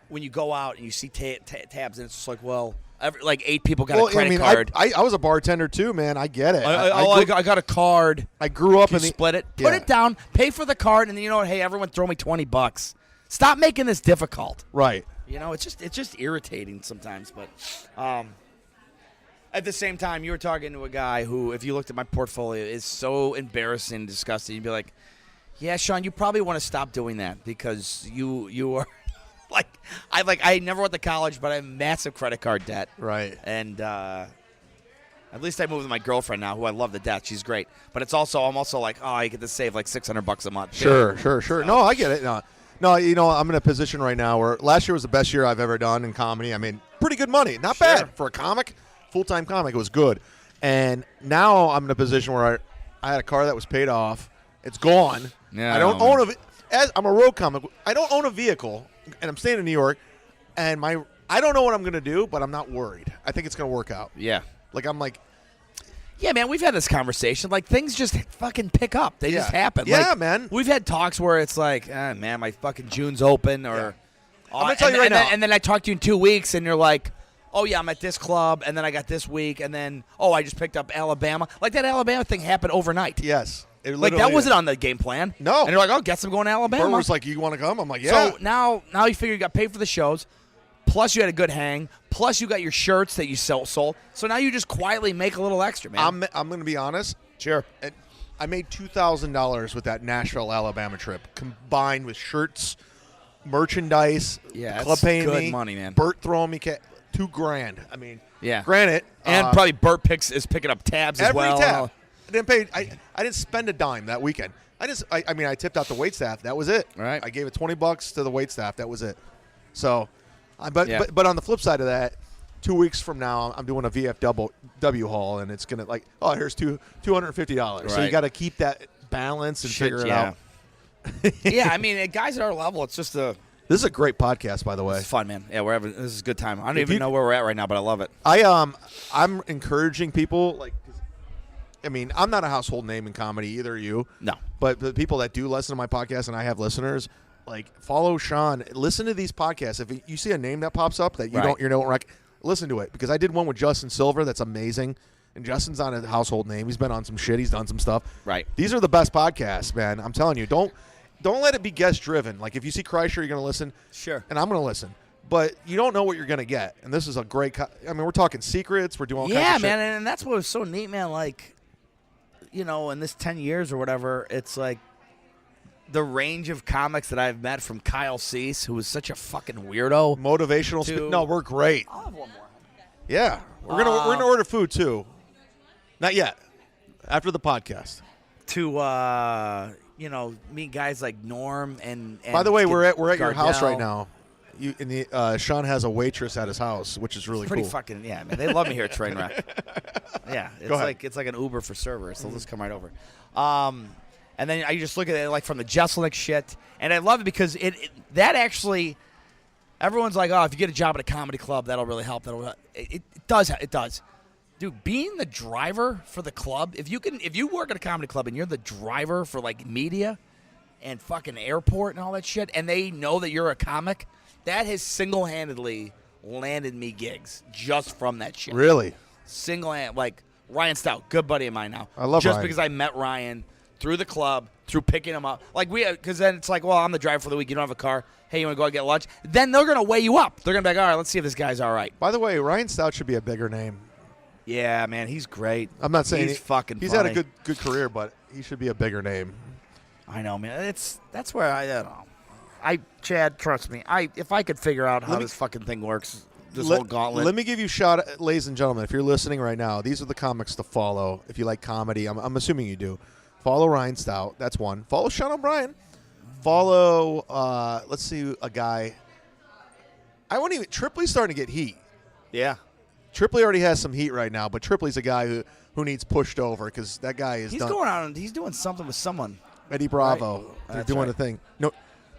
when you go out and you see tabs and it's just like, well, like 8 people got a credit card. I was a bartender too, man. I get it. I got a card. I grew up You in the split it, put it down, pay for the card, and then you know what? Hey, everyone, throw me $20. Stop making this difficult. Right. You know, it's just irritating sometimes. But at the same time, you were talking to a guy who, if you looked at my portfolio, is so embarrassing and disgusting. You'd be like, yeah, Sean, you probably want to stop doing that because you are I never went to college, but I have massive credit card debt. Right. And at least I moved with my girlfriend now, who I love to death. She's great. But I'm also like, oh, I get to save like $600 a month. Sure. No, I get it. No, you know, I'm in a position right now where last year was the best year I've ever done in comedy. I mean, pretty good money. Not bad for a comic, full-time comic. It was good. And now I'm in a position where I had a car that was paid off. It's gone. Yeah, I don't own I'm a road comic. I don't own a vehicle, and I'm staying in New York. And I don't know what I'm going to do, but I'm not worried. I think it's going to work out. Yeah. Like, I'm like, yeah, man, we've had this conversation. Like, things just fucking pick up. They just happen. Yeah, like, man. We've had talks where it's like, man, my fucking June's open. Or I'm going to tell you right now. And then I talk to you in 2 weeks, and you're like, oh, yeah, I'm at this club, and then I got this week, and then, I just picked up Alabama. Like, that Alabama thing happened overnight. Yes. Like, that wasn't on the game plan. No. And you're like, guess I'm going to Alabama. Burr was like, you want to come? I'm like, yeah. So now you figure you got paid for the shows, plus you had a good hang, plus you got your shirts that you sold. So now you just quietly make a little extra, man. I'm going to be honest. Sure. I made $2,000 with that Nashville, Alabama trip, combined with shirts, merchandise, Yeah, club that's paying good me, money, man. Bert throwing me $2,000. I mean, Yeah. Granted, And probably Bert is picking up tabs as every well. tab. I didn't pay. I didn't spend a dime that weekend. I tipped out the waitstaff. That was it. Right. I gave it $20 to the waitstaff. That was it. So, but Yeah. but on the flip side of that, 2 weeks from now, I'm doing a VFW haul, and it's gonna here's $250. So you Right. got to keep that balance and figure it out. Yeah, I mean, guys at our level, it's just This is a great podcast, by the way. it's fun, man. Yeah, this is a good time. I don't If even you- know where we're at right now, but I love it. I'm encouraging people I'm not a household name in comedy, either are you. No. But the people that do listen to my podcast, and I have listeners, follow Sean. Listen to these podcasts. If you see a name that pops up that you Right. don't listen to it, because I did one with Justin Silver that's amazing, and Justin's not a household name. He's been on some shit. He's done some stuff. Right. These are the best podcasts, man. I'm telling you. Don't let it be guest driven. Like, if you see Kreischer, you're going to listen. Sure. And I'm going to listen. But you don't know what you're going to get. And this is a great. We're talking secrets. We're doing all kinds of Yeah, shit. man, and that's what was so neat, man. Like, in this 10 years or whatever, it's like the range of comics that I've met, from Kyle Cease, who was such a fucking weirdo. Motivational. No, we're great. I'll have one more. Yeah, we're gonna order food too. Not yet. After the podcast. To meet guys like Norm and By the way, we're at your house Gardell. right now. Sean has a waitress at his house, which is really Pretty cool. fucking man. They love me here at Trainwreck. Yeah, Go ahead. it's like an Uber for servers. They'll just come right over. And then I just look at it like from the Jeselnik shit, and I love it because that actually Everyone's like, oh, if you get a job at a comedy club, that'll really help. It does. It does. Dude, being the driver for the club, if you work at a comedy club and you're the driver for like media and fucking airport and all that shit, and they know that you're a comic, that has single-handedly landed me gigs just from that shit. Really? Single-handed, like Ryan Stout, good buddy of mine now. I love just Ryan. because I met Ryan through the club, through picking him up. Like because then it's like, well, I'm the driver for the week. You don't have a car. Hey, you want to go out get lunch? Then they're gonna weigh you up. They're gonna be like, all right, let's see if this guy's all right. By the way, Ryan Stout should be a bigger name. Yeah, man, he's great. I'm not saying he's fucking. He's funny. had a good career, but he should be a bigger name. I know, man. That's where I don't know. Chad, trust me. If I could figure out how this fucking thing works, this whole gauntlet. Let me give you ladies and gentlemen, if you're listening right now, these are the comics to follow if you like comedy. I'm assuming you do. Follow Ryan Stout. That's one. Follow Sean O'Brien. Follow, let's see, a guy. Tripoli's starting to get heat. Yeah. Tripoli already has some heat right now, but Tripoli's a guy who needs pushed over because that guy is He's done. going out and he's doing something with someone. Eddie Bravo. Right. They're That's doing right. a thing. No,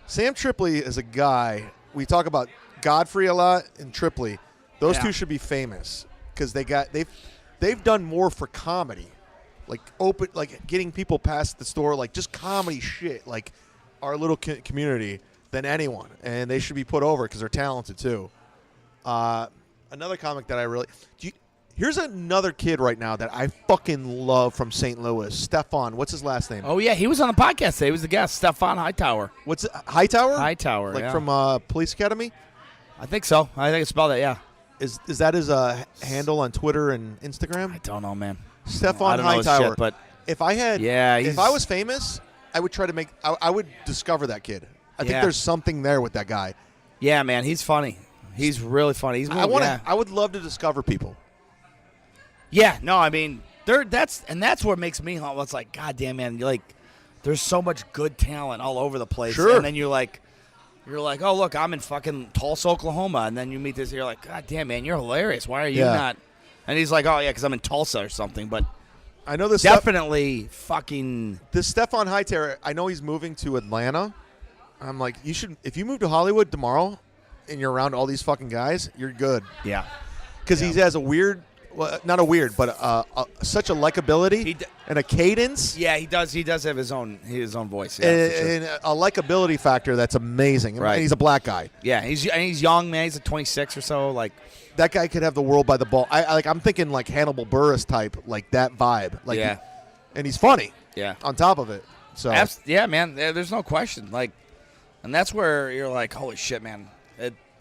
Sam Tripoli is a guy. We talk about Godfrey a lot and Tripoli. Those Yeah. two should be famous because they've done more for comedy, like getting people past the store, like just comedy shit, like our little community than anyone, and they should be put over because they're talented too. Another comic that I really here's another kid right now that I fucking love from St. Louis, Stefan. What's his last name? Oh yeah, he was on the podcast today. He was the guest, Stefan Hightower. What's it? Hightower? Hightower, like yeah. from Police Academy. I think so. I think it's spelled that. Yeah. Is that his handle on Twitter and Instagram? I don't know, man. Stefan I don't know his Hightower. shit, but if I had, if I was famous, I would try to I would discover that kid. I think Yeah. there's something there with that guy. yeah, man, he's funny. He's really funny. He's I would love to discover people. Yeah, no, I mean, that's what makes me humble. It's like, God damn, man, there's so much good talent all over the place. Sure. And then you're like, oh, look, I'm in fucking Tulsa, Oklahoma. And then you meet this, you're like, God damn, man, you're hilarious. Why are you not? And he's like, oh, yeah, because I'm in Tulsa or something. But I know this definitely fucking. This Stefan Hightower, I know he's moving to Atlanta. I'm like, you should, if you move to Hollywood tomorrow and you're around all these fucking guys, you're good. Yeah. Because he has a weird, well, not a weird, but such a likability and a cadence. Yeah, he does. He does have his own voice. Yeah, for sure. And a likability factor that's amazing. Right. And he's a black guy. Yeah, he's young, man. He's like 26 or so. Like that guy could have the world by the ball. I'm thinking like Hannibal Buress type, like that vibe. Like, yeah. And he's funny. Yeah. On top of it. So yeah, man. There's no question. Like, and that's where you're like, holy shit, man.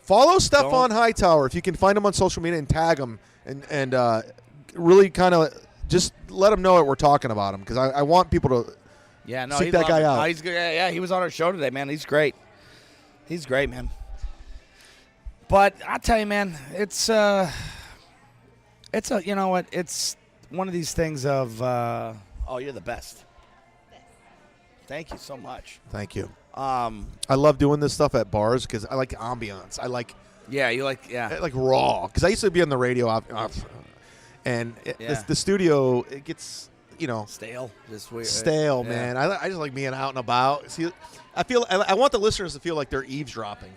Follow Stefan Hightower if you can find him on social media and tag him and really kind of just let him know that we're talking about him because I want people to seek that guy out. He's good. Yeah, he was on our show today, man. He's great. He's great, man. But I'll tell you, man, it's you know what? It's one of these things of oh, you're the best. Thank you so much. Thank you. I love doing this stuff at bars because I like ambiance. I like raw because I used to be on the radio and the studio it gets stale, just weird. Stale, man. I just like being out and about. See, I want the listeners to feel like they're eavesdropping.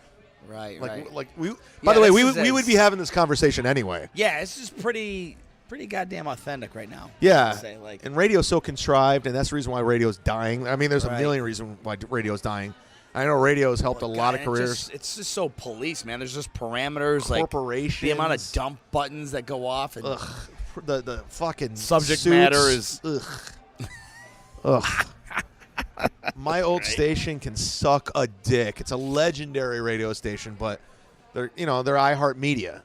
Right. Like we. By the way, we would be having this conversation anyway. Yeah, it's just pretty goddamn authentic right now. Yeah, say, and radio's so contrived, and that's the reason why radio's dying. I mean, there's a Right. million reasons why radio's dying. I know radio's helped a lot of careers. It's just so police, man. There's just parameters, corporations, like the amount of dump buttons that go off. And the fucking subject suits. matter is ugh. My old station can suck a dick. It's a legendary radio station, but they're iHeartMedia.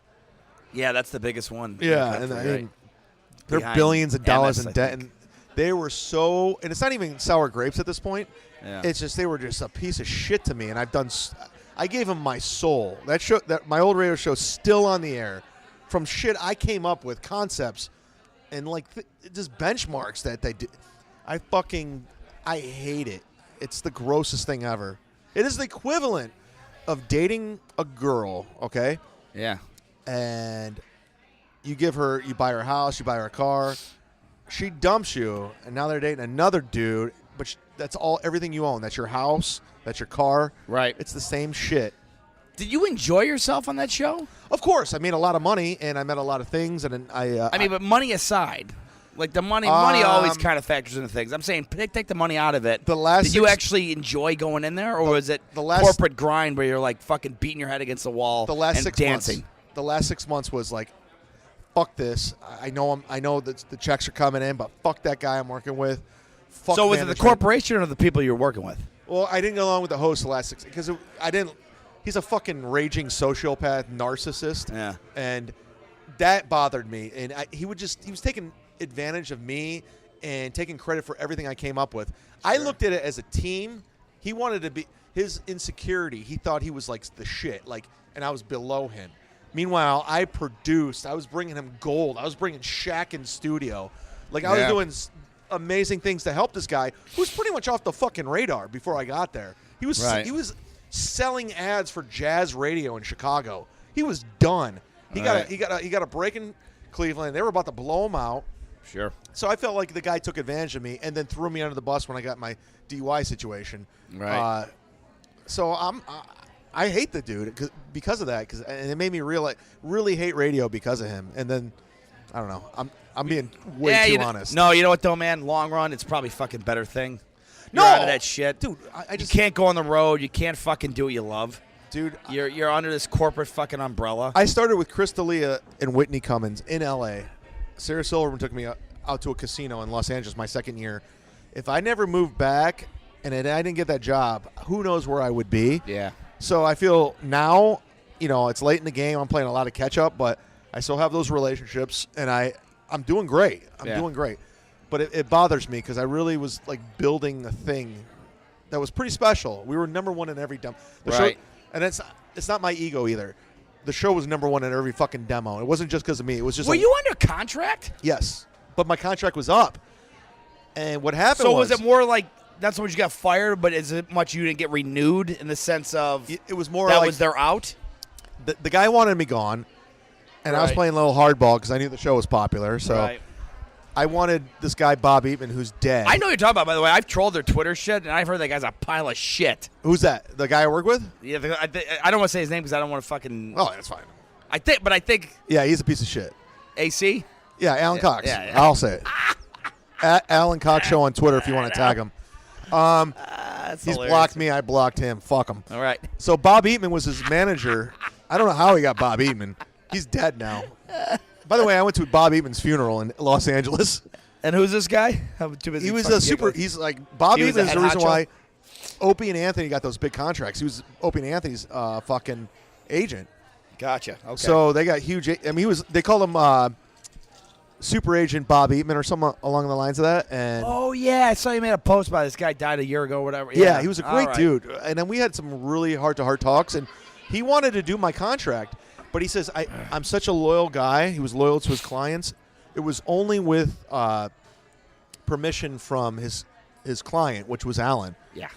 Yeah, that's the biggest one. Yeah, and they're Behind billions of dollars MS, in debt, and they were so. And it's not even sour grapes at this point. Yeah. It's just they were just a piece of shit to me, and I gave them my soul. That my old radio show's still on the air, from shit I came up with, concepts, and just benchmarks that they did. I hate it. It's the grossest thing ever. It is the equivalent of dating a girl, okay? Yeah. And you buy her a house, you buy her a car. She dumps you, and now they're dating another dude, but that's everything you own. That's your house, that's your car. Right. It's the same shit. Did you enjoy yourself on that show? Of course, I made a lot of money, and I met a lot of things, and then I mean, but money aside, like the money always kind of factors into things. I'm saying take the money out of it. Did you actually enjoy going in there, or was it corporate grind where you're like fucking beating your head against the wall and dancing? The last 6 months was like, fuck this. I know that the checks are coming in, but fuck that guy I'm working with. Fuck so was it the management. corporation or the people you're working with? Well, I didn't go along with the host the last 6 because I didn't. He's a fucking raging sociopath, narcissist. Yeah. And that bothered me. And he was taking advantage of me and taking credit for everything I came up with. Sure. I looked at it as a team. He wanted to be his insecurity. He thought he was like the shit, and I was below him. Meanwhile, I produced. I was bringing him gold. I was bringing Shaq in studio. I was doing amazing things to help this guy who was pretty much off the fucking radar before I got there. He was selling ads for jazz radio in Chicago. He was done. He got a break in Cleveland. They were about to blow him out. Sure. So I felt like the guy took advantage of me and then threw me under the bus when I got my DUI situation. Right. So I hate the dude because of that, and it made me really hate radio because of him. And then I don't know. I'm being way too honest. No, you know what though, man? Long run, it's probably a fucking better thing. No, You're out of that shit, dude. I just you can't go on the road. You can't fucking do what you love, dude. You're under this corporate fucking umbrella. I started with Chris D'Elia and Whitney Cummins in L.A. Sarah Silverman took me out to a casino in Los Angeles my second year. If I never moved back and I didn't get that job, who knows where I would be? Yeah. So I feel now, it's late in the game. I'm playing a lot of catch up, but I still have those relationships, and I'm doing great. I'm doing great. But it bothers me because I really was building a thing that was pretty special. We were number one in every demo. Show, and it's not my ego either. The show was number one in every fucking demo. It wasn't just because of me. It was just. Were you under contract? Yes, but my contract was up. And what happened? So was it more like that's when you got fired? But is it much you didn't get renewed in the sense of it was more that was they're out? The guy wanted me gone, and I was playing a little hardball because I knew the show was popular. So. I wanted this guy, Bob Eatman, who's dead. I know what you're talking about, by the way. I've trolled their Twitter shit, and I've heard that guy's a pile of shit. Who's that? The guy I work with? Yeah, I don't want to say his name because I don't want to fucking... Oh, that's fine. I think... Yeah, he's a piece of shit. AC? Yeah, Alan Cox. Yeah. I'll say it. At Alan Cox Show on Twitter if you want to tag him. He's hilarious. blocked me. I blocked him. Fuck him. All right. So Bob Eatman was his manager. I don't know how he got Bob Eatman. He's dead now. By the way, I went to Bob Eatman's funeral in Los Angeles. And who's this guy? He was a super. He's like Bob Eatman is the reason why Opie and Anthony got those big contracts. He was Opie and Anthony's fucking agent. Gotcha. Okay. So they got huge. I mean, they called him super agent Bob Eatman or something along the lines of that. And oh yeah, I saw you made a post about this guy died a year ago, or whatever. Yeah, he was a great dude. And then we had some really heart-to-heart talks, and he wanted to do my contract, but he says I'm such a loyal guy. He was loyal to his clients. It was only with permission from his client, which was Alan,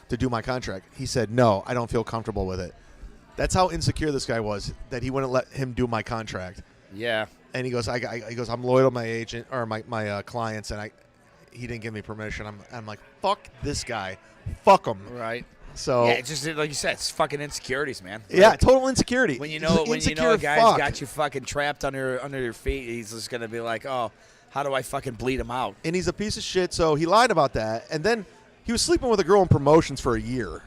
to do my contract. He said, no, I don't feel comfortable with it. That's how insecure this guy was, that he wouldn't let him do my contract. Yeah. And he goes, I'm loyal to my agent or my clients, and he didn't give me permission. I'm like, fuck this guy. Fuck him. Right. So yeah, it's just like you said, it's fucking insecurities, man. Yeah, total insecurity. When you know a guy's got you fucking trapped under your feet, he's just gonna be like, oh, how do I fucking bleed him out? And he's a piece of shit. So he lied about that, and then he was sleeping with a girl in promotions for a year.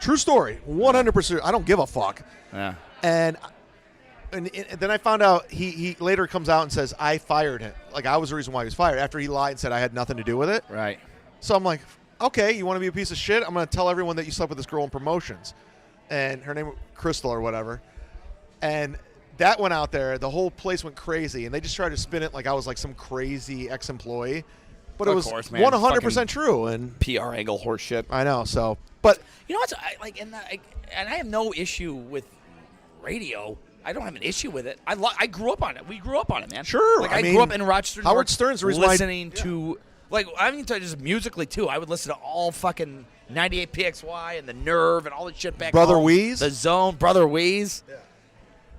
True story, 100%. I don't give a fuck. Yeah. And then I found out he later comes out and says I fired him. Like I was the reason why he was fired after he lied and said I had nothing to do with it. Right. So I'm like, okay, you want to be a piece of shit? I'm going to tell everyone that you slept with this girl in promotions. And her name was Crystal or whatever. And that went out there. The whole place went crazy. And they just tried to spin it like I was like some crazy ex-employee. But it was 100% true. And PR angle horse shit. I know. So, but. You know what's and I have no issue with radio. I don't have an issue with it. I grew up on it. We grew up on it, man. Sure. Like I grew up in Rochester, New Howard York, Stern's the reason why listening to... Like, I mean, just musically, too. I would listen to all fucking 98 PXY and The Nerve and all that shit back Brother home. Weeze? The Zone, Brother Weeze. Yeah.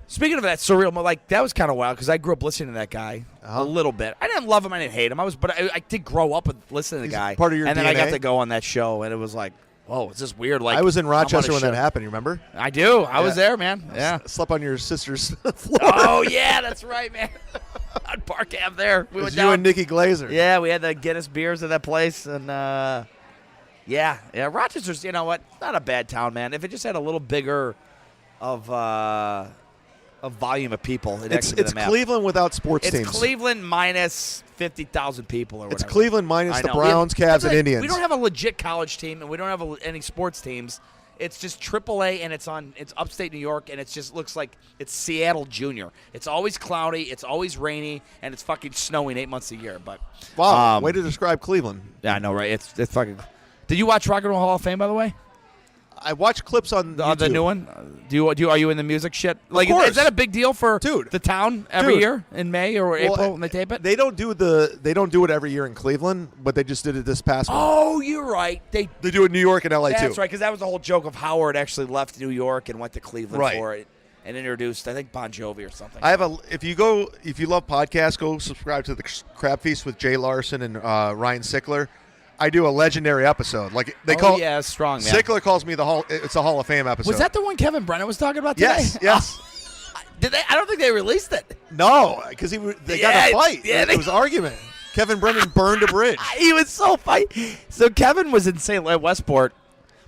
Speaking of that surreal, that was kind of wild because I grew up listening to that guy a little bit. I didn't love him. I didn't hate him. But I did grow up with listening to the guy. Part of your and DNA? Then I got to go on that show, and it was like, whoa, it's just weird. Like I was in I'm on a Rochester when that ship. happened. You remember? I do. I was Yeah. there, man. Yeah. Slept on your sister's floor. Oh yeah, that's right, man. On Park Ave there. We It went was down. you and Nikki Glazer. Yeah, we had the Guinness beers at that place, and yeah. Rochester's, you know what? Not a bad town, man. If it just had a little bigger of volume of people, It's Cleveland without sports teams. It's Cleveland minus 50,000 people or whatever. It's Cleveland minus I the know. Browns, Cavs, and Indians. We don't have a legit college team, and we don't have any sports teams. It's just AAA, and it's upstate New York, and it just looks like it's Seattle Junior. It's always cloudy, it's always rainy, and it's fucking snowing 8 months a year. But Wow, way to describe Cleveland. yeah, I know, right? It's fucking. Did you watch Rock and Roll Hall of Fame, by the way? I watched clips on The YouTube. new one? Are you in the music shit? Like, course. is that a big deal for Dude. the town every Dude. year in May or April when they tape it? They don't do it every year in Cleveland, but they just did it this past one. Oh, you're right. They They do it in New York and LA too. That's right, because that was the whole joke of Howard actually left New York and went to Cleveland Right. for it and introduced, I think, Bon Jovi or something. If you love podcasts, go subscribe to the Crab Feast with Jay Larson and Ryan Sickler. I do a legendary episode. Like they call yeah, strong, man. Sickler calls me it's a Hall of Fame episode. Was that the one Kevin Brennan was talking about today? Yes. Did they? I don't think they released it. No, because they got in a fight. yeah, It was an argument. Kevin Brennan burned a bridge. He was so fight. So Kevin was in St. Westport.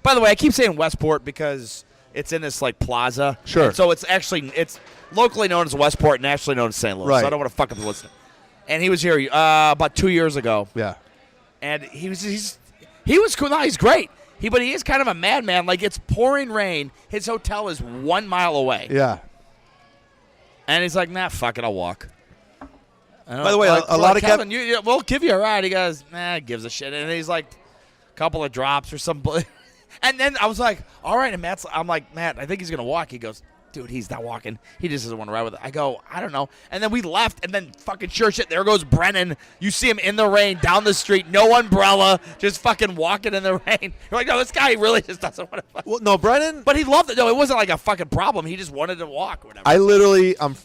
By the way, I keep saying Westport because it's in this like plaza. Sure. And so it's locally known as Westport, nationally known as St. Louis. Right. So I don't want to fuck up the listener. And he was here about 2 years ago. Yeah. And he was cool. No, he's great. But he is kind of a madman. Like, it's pouring rain. His hotel is 1 mile away. Yeah. And he's like, nah, fuck it, I'll walk. By the way, a lot of Kevin, we'll give you a ride. He goes, nah, gives a shit. And he's like, a couple of drops or something. And then I was like, all right. And I'm like, Matt, I think he's going to walk. He goes, dude, he's not walking. He just doesn't want to ride with it. I go, I don't know. And then we left, and then fucking sure shit, there goes Brennan. You see him in the rain, down the street, no umbrella, just fucking walking in the rain. You're like, no, this guy really just doesn't want to. Well, no, Brennan. But he loved it. No, it wasn't like a fucking problem. He just wanted to walk or whatever.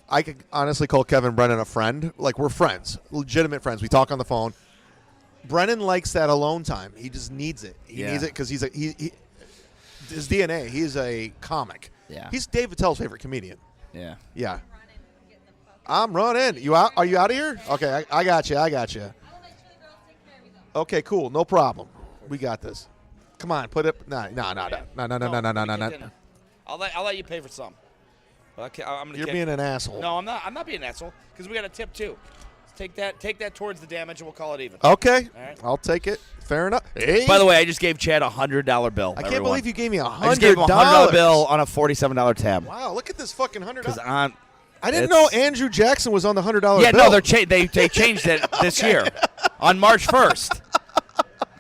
I could honestly call Kevin Brennan a friend. Like, we're friends, legitimate friends. We talk on the phone. Brennan likes that alone time. He just needs it. He needs it because his DNA. He is a comic. Yeah. He's Dave Attell's favorite comedian. Yeah. Yeah. I'm running. You out? Are you out of here? Okay, I got you. Okay, cool. No problem. We got this. Come on, put it. No. I'll let you pay for some. Okay, I'm gonna. You're being an asshole. No, I'm not. I'm not being an asshole because we got a tip too. Take that towards the damage, and we'll call it even. Okay, All right. I'll take it. Fair enough. Hey. By the way, I just gave Chad $100 bill. I can't believe you gave me I just gave him a $100 bill on a $47 tab. Wow, look at this fucking $100. I didn't it's- know Andrew Jackson was on the $100 Yeah, bill. no, they changed it this year on March 1st.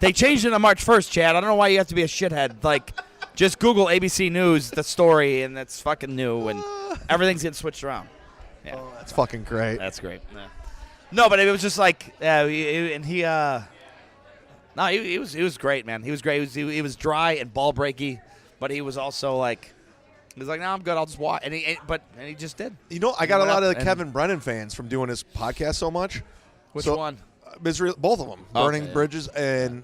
They changed it on March 1st, Chad. I don't know why you have to be a shithead. Like, just Google ABC News, the story, and that's fucking new, and everything's getting switched around. Yeah. Oh, that's fucking great. That's great. Yeah. No, but it was just like, he was great, man. He was great. He was dry and ball breaky, but he was also like, no, I'm good. I'll just walk. And he just did. You know, I got a lot of the Kevin Brennan fans from doing his podcast so much. Which one? Both of them, Burning Bridges, and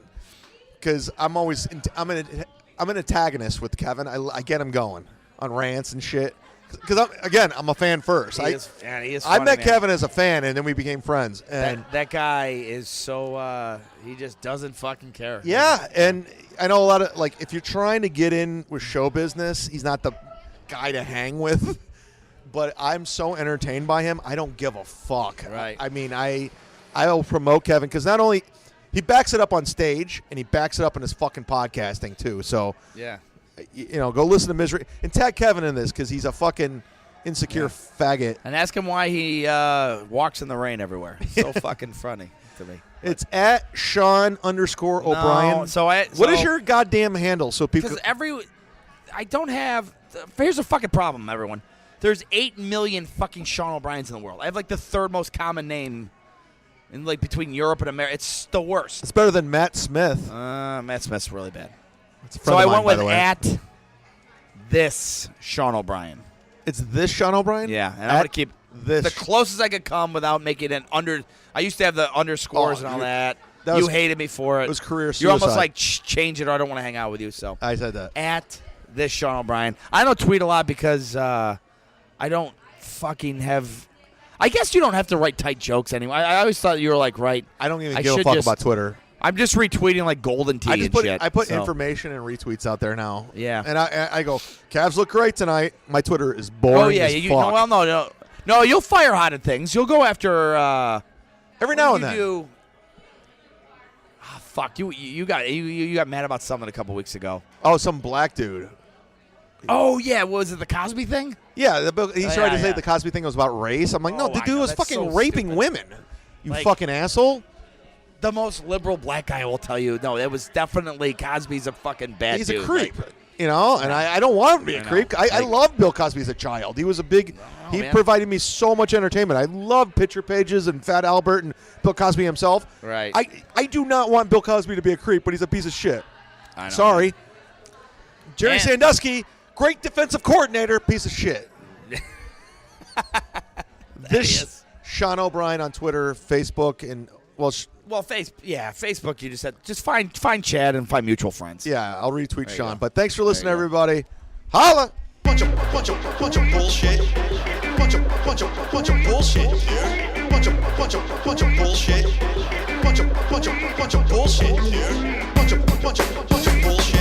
because I'm an antagonist with Kevin. I get him going on rants and shit. Because I'm a fan first. He is funny, I met man. Kevin as a fan, and then we became friends. And that guy is so he just doesn't fucking care. yeah, and I know a lot of if you're trying to get in with show business, he's not the guy to hang with. But I'm so entertained by him, I don't give a fuck. Right. I mean, I'll promote Kevin because not only he backs it up on stage, and he backs it up in his fucking podcasting too. So yeah. Go listen to Misery and tag Kevin in this because he's a fucking insecure faggot. And ask him why he walks in the rain everywhere. So fucking funny to me. It's at Sean_O'Brien. What is your goddamn handle? So people. Because I don't have. Here's a fucking problem, everyone. There's 8 million fucking Sean O'Briens in the world. I have the third most common name in between Europe and America. It's the worst. It's better than Matt Smith. Matt Smith's really bad. It's a friend So of I mine, went by with the way. at this Sean O'Brien. It's this Sean O'Brien? Yeah, and I'm going to keep this. the closest I could come without making it under. I used to have the underscores and all that. You hated me for it. It was career suicide. You're almost like, change it or I don't want to hang out with you. So I said that. At this Sean O'Brien. I don't tweet a lot because I don't fucking have. I guess you don't have to write tight jokes anyway. I always thought you were like, right. I don't even give a fuck about Twitter. I'm just retweeting like golden tea and shit. I put information and retweets out there now. Yeah. And I go, Cavs look great tonight. My Twitter is boring. Oh yeah, as fuck. No, you'll fire hot at things. You'll go after every now and then. Fuck you got mad about something a couple weeks ago. Oh, some black dude. Oh yeah, was it the Cosby thing? Yeah, he tried to say the Cosby thing was about race. I'm like, no, the dude was fucking raping women. You fucking asshole. The most liberal black guy will tell you, no, it was definitely Cosby's a fucking bad dude. He's a creep. And I don't want him to be a creep. I loved Bill Cosby as a child. He was a big he provided me so much entertainment. I love picture pages and Fat Albert and Bill Cosby himself. Right. I do not want Bill Cosby to be a creep, but he's a piece of shit. I know. Sorry. Jerry Sandusky, great defensive coordinator, piece of shit. This Sean O'Brien on Twitter, Facebook, and Facebook. You just said find Chad and find mutual friends. Yeah, I'll retweet Sean. But thanks for listening, everybody. Holla. Bunch of bullshit. Bunch of bullshit here. Bunch of bullshit. Bunch of bullshit here. Bunch of bullshit.